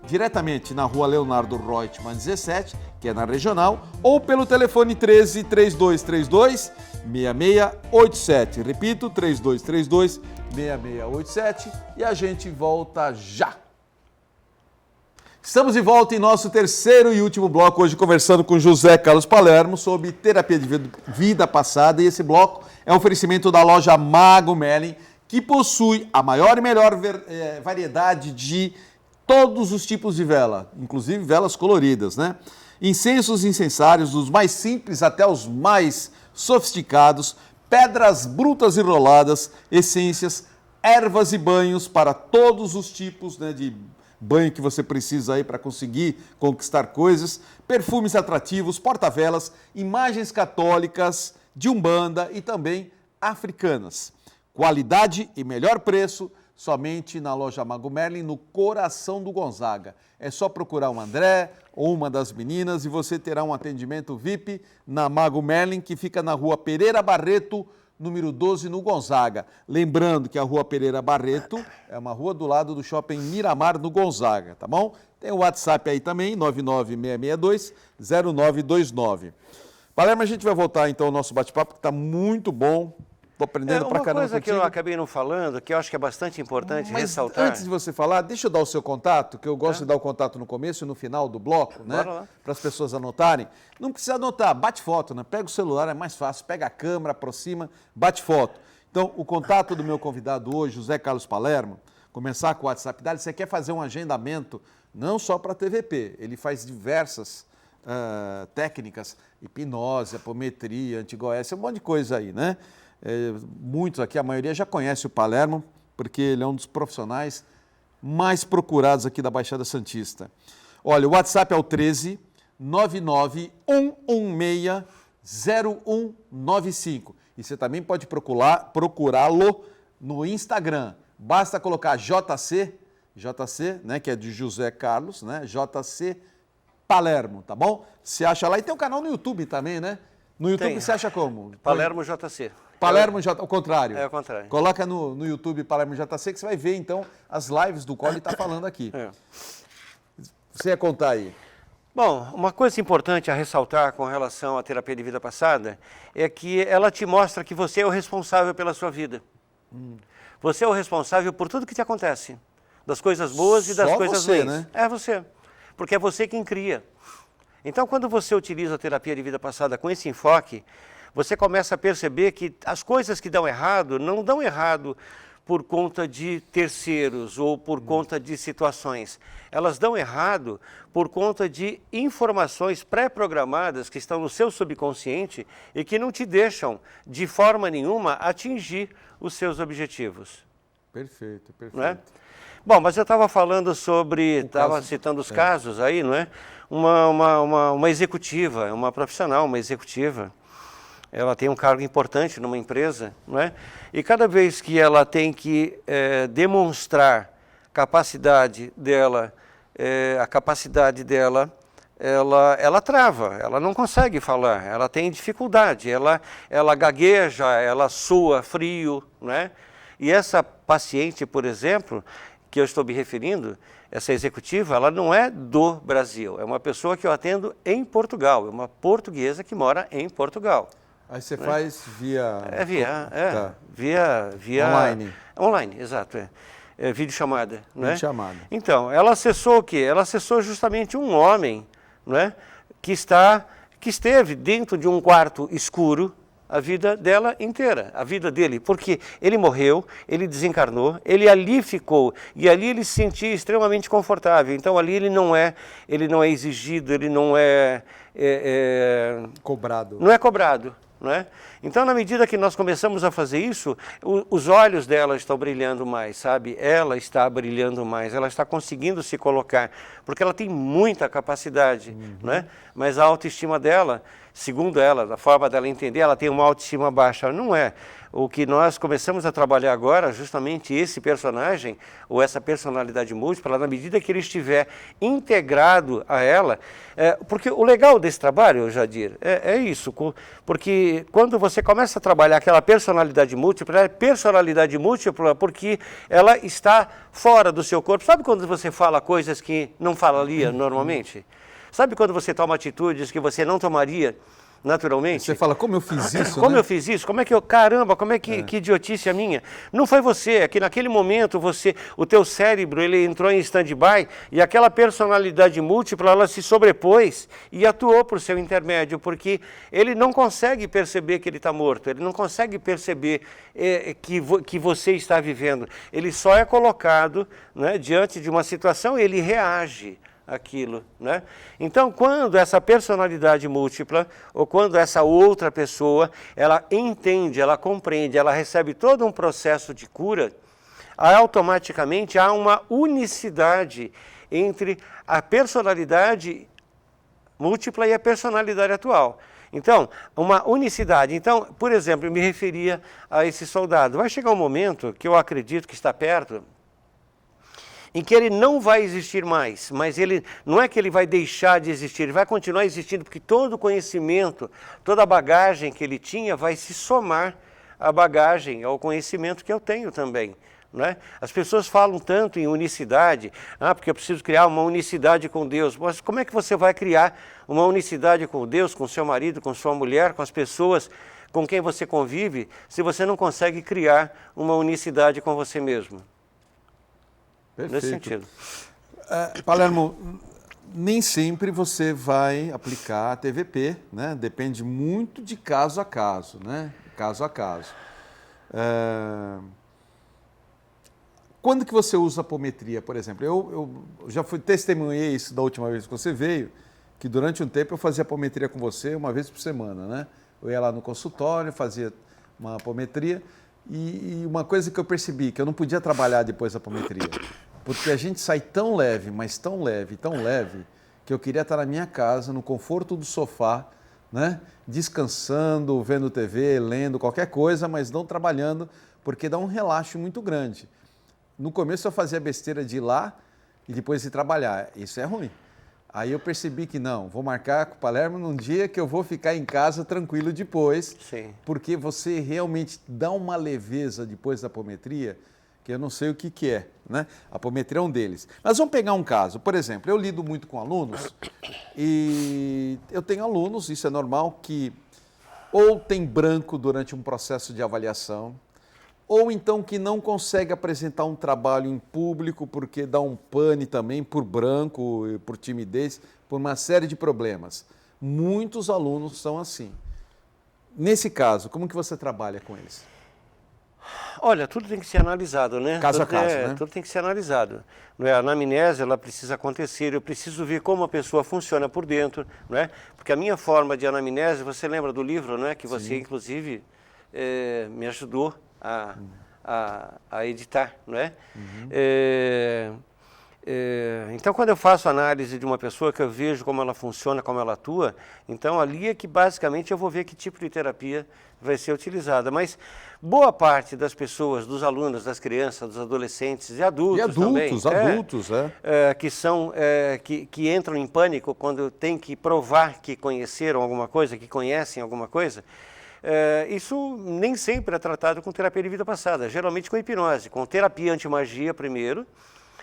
diretamente na Rua Leonardo Reutemann 17, que é na Regional, ou pelo telefone 13 3232 6687. Repito, 3232 6687, e a gente volta já. Estamos de volta em nosso terceiro e último bloco, hoje conversando com José Carlos Palermo sobre terapia de vida passada, e esse bloco é um oferecimento da loja Mago Merlin, que possui a maior e melhor variedade de todos os tipos de vela, inclusive velas coloridas, né? Incensos e incensários, dos mais simples até os mais sofisticados, pedras brutas e roladas, essências, ervas e banhos para todos os tipos, né, de banho que você precisa aí para conseguir conquistar coisas, perfumes atrativos, porta-velas, imagens católicas, de Umbanda e também africanas. Qualidade e melhor preço somente na loja Mago Merlin, no coração do Gonzaga. É só procurar o André ou uma das meninas e você terá um atendimento VIP na Mago Merlin, que fica na Rua Pereira Barreto, número 12, no Gonzaga. Lembrando que a Rua Pereira Barreto é uma rua do lado do Shopping Miramar, no Gonzaga, tá bom? Tem o WhatsApp aí também, 99662-0929. Palermo, a gente vai voltar então ao nosso bate-papo, que está muito bom. Estou aprendendo pra caramba. Uma coisa que eu acabei não falando, que eu acho que é bastante importante ressaltar. Antes de você falar, deixa eu dar o seu contato, que eu gosto de dar o contato no começo e no final do bloco, né? Para as pessoas anotarem. Não precisa anotar, bate foto, né? Pega o celular, é mais fácil, pega a câmera, aproxima, bate foto. Então, o contato do meu convidado hoje, José Carlos Palermo, começar com o WhatsApp dele, você quer fazer um agendamento, não só para a TVP, ele faz diversas técnicas, hipnose, apometria, antigoécia, um monte de coisa aí, né? Muitos aqui, a maioria já conhece o Palermo, porque ele é um dos profissionais mais procurados aqui da Baixada Santista. Olha, o WhatsApp é o 13 99116-0195. E você também pode procurá-lo no Instagram. Basta colocar JC, né, que é de José Carlos, né, JC Palermo, tá bom? Você acha lá. E tem um canal no YouTube também, né? No YouTube você acha como? Palermo JC. Palermo JC, ao contrário. É, ao contrário. Coloca no YouTube Palermo JC que você vai ver, então, as lives do qual ele está falando aqui. Você ia contar aí. Bom, uma coisa importante a ressaltar com relação à terapia de vida passada é que ela te mostra que você é o responsável pela sua vida. Você é o responsável por tudo que te acontece. Das coisas boas e das coisas ruins. Né? É você. Porque é você quem cria. Então, quando você utiliza a terapia de vida passada com esse enfoque, você começa a perceber que as coisas que dão errado, não dão errado por conta de terceiros ou por conta de situações. Elas dão errado por conta de informações pré-programadas que estão no seu subconsciente e que não te deixam, de forma nenhuma, atingir os seus objetivos. Perfeito, perfeito. Não é? Bom, mas eu estava falando sobre, estava citando os casos aí, não é? Uma executiva, uma profissional, uma executiva, ela tem um cargo importante numa empresa, não é? E cada vez que ela tem que demonstrar capacidade dela, a capacidade dela, ela trava, ela não consegue falar, ela tem dificuldade, ela gagueja, ela sua frio, não é? E essa paciente, por exemplo, que eu estou me referindo, essa executiva, ela não é do Brasil, é uma pessoa que eu atendo em Portugal, é uma portuguesa que mora em Portugal. Aí você faz via... via... Online. Online, exato, videochamada. Videochamada. Então, ela acessou o quê? Ela acessou justamente um homem, não é? que esteve dentro de um quarto escuro a vida dela inteira, a vida dele, porque ele morreu, ele desencarnou, ele ali ficou, e ali ele se sentia extremamente confortável. Então ali ele não é exigido, ele não é cobrado. Não é cobrado. Não é? Então, na medida que nós começamos a fazer isso, os olhos dela estão brilhando mais, sabe? Ela está brilhando mais, ela está conseguindo se colocar, porque ela tem muita capacidade, não é? Mas a autoestima dela, segundo ela, da forma dela entender, ela tem uma autoestima baixa. Não é. O que nós começamos a trabalhar agora, justamente esse personagem, ou essa personalidade múltipla, na medida que ele estiver integrado a ela, porque o legal desse trabalho, Jadir, é isso, porque quando você começa a trabalhar aquela personalidade múltipla, é personalidade múltipla porque ela está fora do seu corpo. Sabe quando você fala coisas que não falaria normalmente? Sabe quando você toma atitudes que você não tomaria naturalmente? Você fala, como eu fiz isso, Como né? eu fiz isso? Como é que eu... Caramba, como é que idiotice a minha? Não foi você, é que naquele momento o teu cérebro, ele entrou em stand-by e aquela personalidade múltipla, ela se sobrepôs e atuou por seu intermédio, porque ele não consegue perceber que ele está morto, ele não consegue perceber que você está vivendo. Ele só é colocado, né, diante de uma situação e ele reage aquilo, né? Então, quando essa personalidade múltipla, ou quando essa outra pessoa, ela entende, ela compreende, ela recebe todo um processo de cura, automaticamente há uma unicidade entre a personalidade múltipla e a personalidade atual. Então, uma unicidade. Então, por exemplo, eu me referia a esse soldado. Vai chegar um momento, que eu acredito que está perto, em que ele não vai existir mais, mas ele não é que ele vai deixar de existir, ele vai continuar existindo, porque todo o conhecimento, toda a bagagem que ele tinha vai se somar à bagagem, ao conhecimento que eu tenho também. Não é? As pessoas falam tanto em unicidade, porque eu preciso criar uma unicidade com Deus. Mas como é que você vai criar uma unicidade com Deus, com seu marido, com sua mulher, com as pessoas com quem você convive, se você não consegue criar uma unicidade com você mesmo? Perfeito. Nesse sentido. Palermo, nem sempre você vai aplicar a TVP, né? Depende muito de caso a caso, né? Caso a caso. Quando que você usa apometria, por exemplo? Eu já testemunhei isso da última vez que você veio, que durante um tempo eu fazia apometria com você uma vez por semana, né? Eu ia lá no consultório, fazia uma apometria. E uma coisa que eu percebi, que eu não podia trabalhar depois da apometria, porque a gente sai tão leve, mas tão leve, que eu queria estar na minha casa, no conforto do sofá, né? Descansando, vendo TV, lendo qualquer coisa, mas não trabalhando, porque dá um relaxo muito grande. No começo eu fazia besteira de ir lá e depois ir trabalhar, isso é ruim. Aí eu percebi que não, vou marcar com o Palermo num dia que eu vou ficar em casa tranquilo depois, Sim. Porque você realmente dá uma leveza depois da apometria, que eu não sei o que é, né? A apometria é um deles. Mas vamos pegar um caso, por exemplo, eu lido muito com alunos e eu tenho alunos, isso é normal, que ou tem branco durante um processo de avaliação, ou então que não consegue apresentar um trabalho em público porque dá um pane também por branco, por timidez, por uma série de problemas. Muitos alunos são assim. Nesse caso, como que você trabalha com eles? Olha, tudo tem que ser analisado, né? Caso a tudo, caso, né? Tudo tem que ser analisado. Não é? A anamnese, ela precisa acontecer, eu preciso ver como a pessoa funciona por dentro, não é? Porque a minha forma de anamnese, você lembra do livro, não é? Que você, inclusive, me ajudou a editar, não é? Então, quando eu faço análise de uma pessoa, que eu vejo como ela funciona, como ela atua, então ali é que basicamente eu vou ver que tipo de terapia vai ser utilizada. Mas boa parte das pessoas, dos alunos, das crianças, dos adolescentes e adultos também, que entram em pânico quando tem que provar que conheceram alguma coisa, que conhecem alguma coisa, isso nem sempre é tratado com terapia de vida passada, geralmente com hipnose, com terapia antimagia primeiro.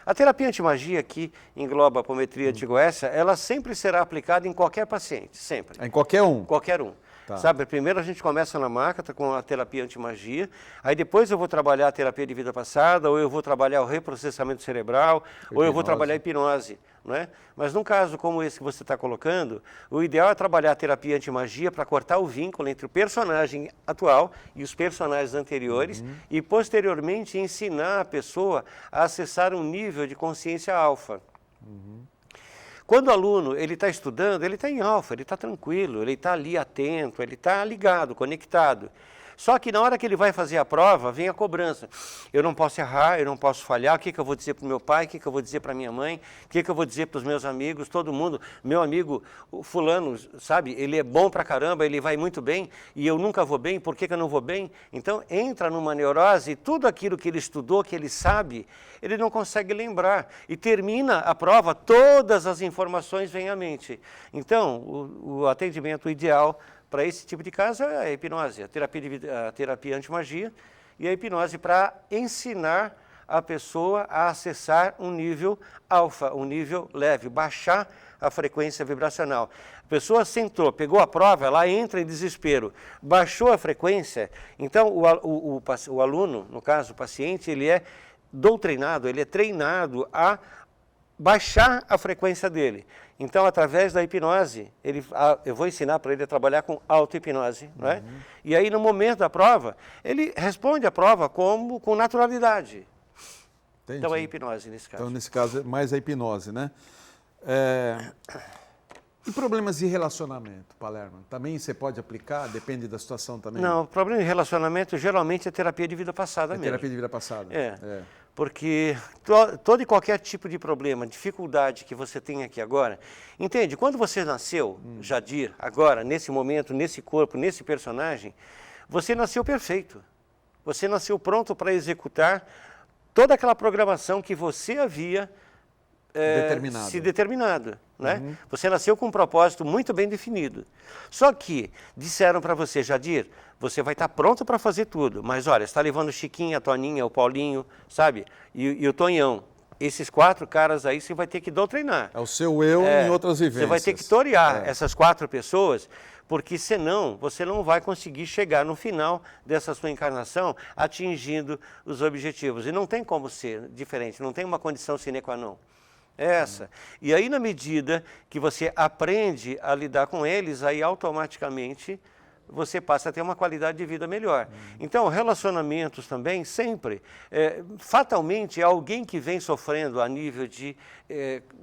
A terapia antimagia, que engloba a apometria antigoécia, ela sempre será aplicada em qualquer paciente, sempre. Em qualquer um? Qualquer um. Tá. Sabe, primeiro a gente começa na maca com a terapia antimagia, aí depois eu vou trabalhar a terapia de vida passada, ou eu vou trabalhar o reprocessamento cerebral, ou eu vou trabalhar a hipnose, não é? Mas num caso como esse que você está colocando, o ideal é trabalhar a terapia antimagia para cortar o vínculo entre o personagem atual e os personagens anteriores e posteriormente ensinar a pessoa a acessar um nível de consciência alfa. Quando o aluno está estudando, ele está em alfa, ele está tranquilo, ele está ali atento, ele está ligado, conectado. Só que na hora que ele vai fazer a prova, vem a cobrança. Eu não posso errar, eu não posso falhar, o que eu vou dizer para o meu pai, o que eu vou dizer para minha mãe, o que eu vou dizer para os meus amigos, todo mundo. Meu amigo o fulano, sabe, ele é bom pra caramba, ele vai muito bem, e eu nunca vou bem, por que eu não vou bem? Então entra numa neurose e tudo aquilo que ele estudou, que ele sabe, ele não consegue lembrar. E termina a prova, todas as informações vêm à mente. Então, o atendimento ideal para esse tipo de caso é a hipnose, a terapia antimagia e a hipnose para ensinar a pessoa a acessar um nível alfa, um nível leve, baixar a frequência vibracional. A pessoa sentou, pegou a prova, ela entra em desespero, baixou a frequência, então o aluno, no caso o paciente, ele é doutrinado, ele é treinado a baixar a frequência dele. Então, através da hipnose, eu vou ensinar para ele a trabalhar com auto-hipnose, não é? E aí, no momento da prova, ele responde a prova com naturalidade. Entendi. Então, é hipnose nesse caso. Então, nesse caso, é mais a hipnose, né? E problemas de relacionamento, Palermo? Também você pode aplicar? Depende da situação também? Não, problema de relacionamento, geralmente, é terapia de vida passada mesmo. Terapia de vida passada. Porque todo e qualquer tipo de problema, dificuldade que você tem aqui agora, entende? Quando você nasceu, Jadir, agora, nesse momento, nesse corpo, nesse personagem, você nasceu perfeito. Você nasceu pronto para executar toda aquela programação que você havia se determinado. Né? Você nasceu com um propósito muito bem definido. Só que disseram para você, Jadir, você vai estar pronto para fazer tudo, mas olha, você está levando o Chiquinho, a Toninha, o Paulinho, sabe? E o Tonhão. Esses 4 caras aí você vai ter que doutrinar. É o seu eu em outras vivências. Você vai ter que torear essas 4 pessoas, porque senão você não vai conseguir chegar no final dessa sua encarnação atingindo os objetivos. E não tem como ser diferente, não tem uma condição sine qua non. Essa. E aí, na medida que você aprende a lidar com eles, aí automaticamente você passa a ter uma qualidade de vida melhor. Então, relacionamentos também, sempre, fatalmente, alguém que vem sofrendo a nível de,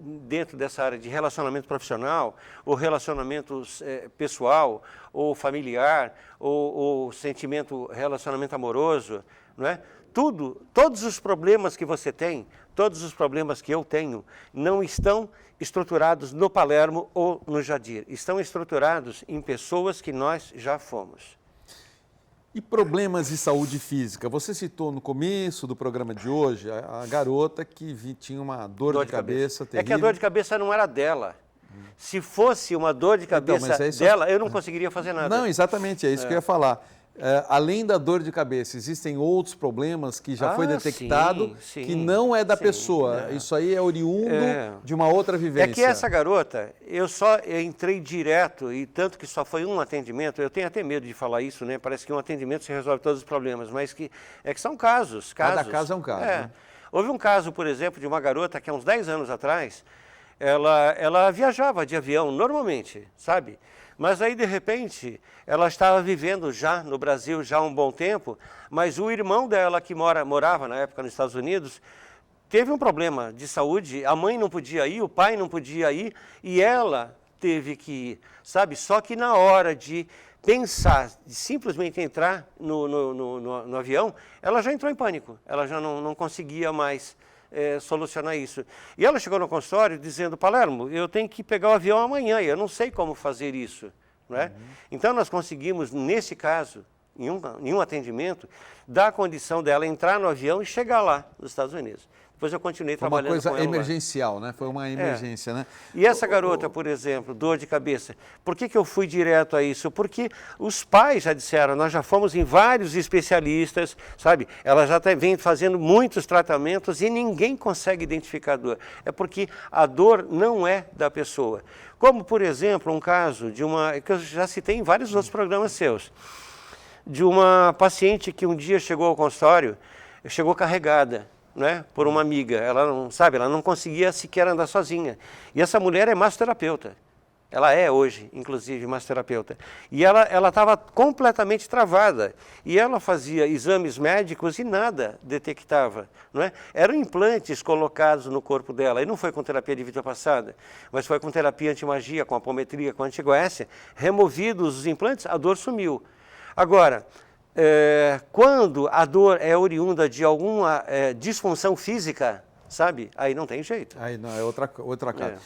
dentro dessa área de relacionamento profissional, ou relacionamento pessoal, ou familiar, ou relacionamento amoroso, não é? Todos os problemas que você tem, todos os problemas que eu tenho, não estão estruturados no Palermo ou no Jadir. Estão estruturados em pessoas que nós já fomos. E problemas de saúde física? Você citou no começo do programa de hoje a garota que tinha uma dor de cabeça terrível. É que a dor de cabeça não era dela. Se fosse uma dor de cabeça dela, eu não conseguiria fazer nada. Não, exatamente, é isso que eu ia falar. Além da dor de cabeça, existem outros problems que já foi detectado que não é da pessoa. Isso aí é oriundo de uma outra vivência. É que essa garota, eu entrei direto, e tanto que só foi um atendimento, eu tenho até medo de falar isso, né? Parece que um atendimento se resolve todos os problemas, mas que são casos. Cada caso é um caso. Houve um caso, por exemplo, de uma garota que há uns 10 anos atrás, ela viajava de avião normalmente, sabe? Mas aí, de repente, ela estava vivendo já no Brasil já há um bom tempo, mas o irmão dela, que morava na época nos Estados Unidos, teve um problema de saúde, a mãe não podia ir, o pai não podia ir, e ela teve que ir, sabe? Só que na hora de pensar, de simplesmente entrar no avião, ela já entrou em pânico, ela já não conseguia mais solucionar isso. E ela chegou no consultório dizendo, Palermo, eu tenho que pegar o avião amanhã, e eu não sei como fazer isso. Não é? Então nós conseguimos, nesse caso, em um atendimento, dar a condição dela entrar no avião e chegar lá nos Estados Unidos. Depois eu continuei trabalhando com ela. Uma coisa emergencial, né? Foi uma emergência, né? E essa garota, por exemplo, dor de cabeça, por que eu fui direto a isso? Porque os pais já disseram, nós já fomos em vários especialistas, sabe? Ela já vem fazendo muitos tratamentos e ninguém consegue identificar a dor. É porque a dor não é da pessoa. Como, por exemplo, um caso de que eu já citei em vários outros programas seus, de uma paciente que um dia chegou ao consultório, chegou carregada, né, por uma amiga. Ela não conseguia sequer andar sozinha. E essa mulher é massoterapeuta. Ela é hoje, inclusive, massoterapeuta. E ela estava completamente travada. E ela fazia exames médicos e nada detectava. Não é? Eram implantes colocados no corpo dela. E não foi com terapia de vida passada, mas foi com terapia antimagia, com apometria, com antigoécia. Removidos os implantes, a dor sumiu. Agora, quando a dor é oriunda de alguma disfunção física, sabe? Aí não tem jeito. Aí não, é outra caso.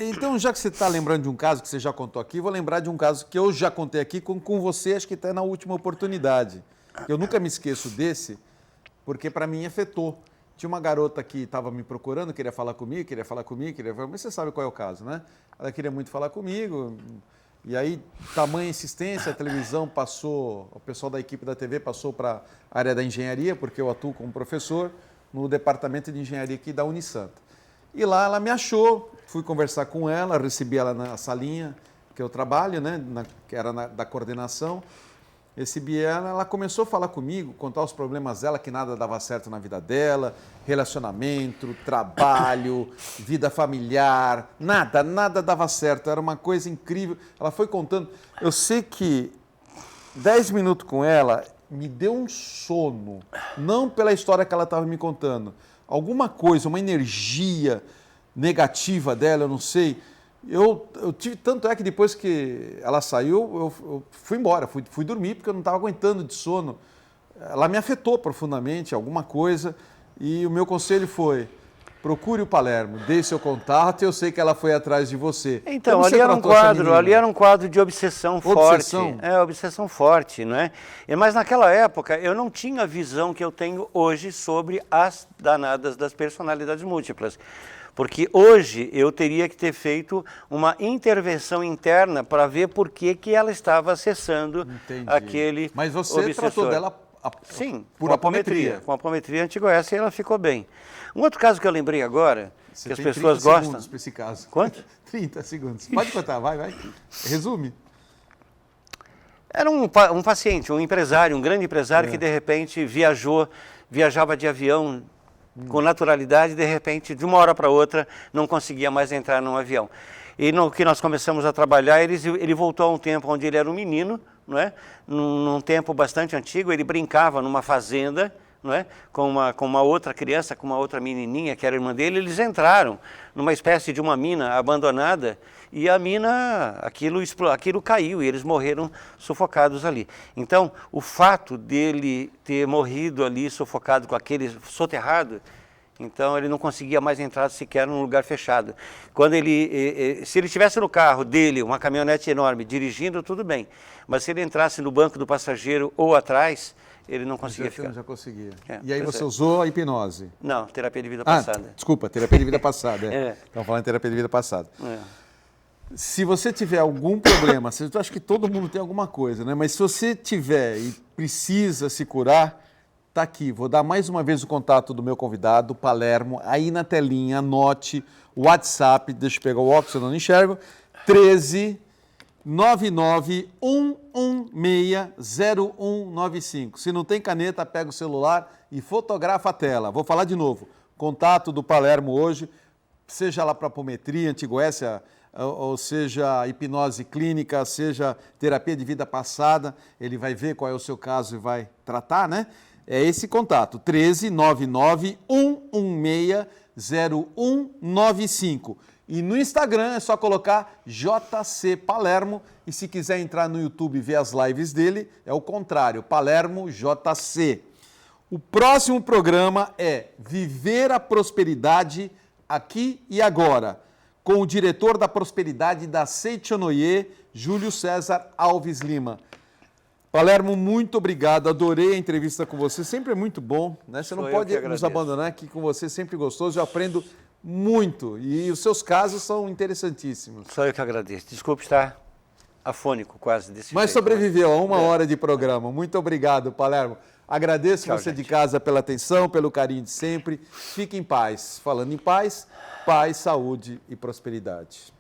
Então, já que você está lembrando de um caso que você já contou aqui, vou lembrar de um caso que eu já contei aqui com você, acho que está na última oportunidade. Eu nunca me esqueço desse, porque para mim afetou. Tinha uma garota que estava me procurando, queria falar comigo, mas você sabe qual é o caso, né? Ela queria muito falar comigo. E aí, tamanha insistência, a televisão passou, o pessoal da equipe da TV passou para a área da engenharia, porque eu atuo como professor no departamento de engenharia aqui da Unisanta. E lá ela me achou, fui conversar com ela, recebi ela na salinha que eu trabalho, né, que era da coordenação. Recebi ela começou a falar comigo, contar os problemas dela, que nada dava certo na vida dela, relacionamento, trabalho, vida familiar, nada dava certo, era uma coisa incrível. Ela foi contando, eu sei que 10 minutos com ela me deu um sono, não pela história que ela estava me contando, alguma coisa, uma energia negativa dela, eu não sei. Eu tive, tanto é que depois que ela saiu, eu fui embora, fui dormir porque eu não estava aguentando de sono. Ela me afetou profundamente, alguma coisa, e o meu conselho foi, procure o Palermo, dê seu contato, eu sei que ela foi atrás de você. Então, ali era um quadro de obsessão forte. Obsessão forte, não é? Mas naquela época eu não tinha a visão que eu tenho hoje sobre as danadas das personalidades múltiplas. Porque hoje eu teria que ter feito uma intervenção interna para ver por que ela estava acessando aquele obsessor. Mas você tratou dela Sim, por apometria. Com apometria antigoécia e ela ficou bem. Um outro caso que eu lembrei agora, você que as tem pessoas 30 gostam... segundos para esse caso. Quanto? 30 segundos. Pode contar, vai. Resume. Era um paciente, um empresário, um grande empresário que de repente viajava de avião com naturalidade, de repente, de uma hora para outra, não conseguia mais entrar num avião. E no que nós começamos a trabalhar, ele voltou a um tempo onde ele era um menino, não é? Num tempo bastante antigo, ele brincava numa fazenda, não é? Com uma outra criança, com uma outra menininha, que era irmã dele. Eles entraram numa espécie de uma mina abandonada e a mina, aquilo caiu e eles morreram sufocados ali. Então, o fato dele ter morrido ali sufocado com aquele soterrado, então ele não conseguia mais entrar sequer num lugar fechado. Se ele estivesse no carro dele, uma caminhonete enorme, dirigindo, tudo bem. Mas se ele entrasse no banco do passageiro ou atrás, ele não conseguia ficar. Já conseguia. E aí você usou a hipnose? Não, terapia de vida passada. Desculpa, terapia de vida passada. Estamos falando de terapia de vida passada. Se você tiver algum problema, eu acho que todo mundo tem alguma coisa, né? Mas se você tiver e precisa se curar, tá aqui. Vou dar mais uma vez o contato do meu convidado, Palermo, aí na telinha, anote o WhatsApp, deixa eu pegar o óculos, eu não enxergo, 13 99 116 0195. Se não tem caneta, pega o celular e fotografa a tela. Vou falar de novo. Contato do Palermo hoje, seja lá para apometria, antigoécia, ou seja hipnose clínica, seja terapia de vida passada, ele vai ver qual é o seu caso e vai tratar, né? É esse contato, 1399-116-0195. E no Instagram é só colocar JC Palermo, e se quiser entrar no YouTube e ver as lives dele, é o contrário, Palermo JC. O próximo programa é Viver a Prosperidade Aqui e Agora, com o diretor da Prosperidade da Seichonoye, Júlio César Alves Lima. Palermo, muito obrigado, adorei a entrevista com você, sempre é muito bom, né? Você não pode nos abandonar aqui com você, sempre gostoso, eu aprendo muito e os seus casos são interessantíssimos. Só eu que agradeço, desculpe estar afônico quase desse Mas jeito, sobreviveu a 1 hora de programa, muito obrigado, Palermo. Agradeço você gente. de casa pela atenção, pelo carinho de sempre, fique em paz. Falando em paz, paz, saúde e prosperidade.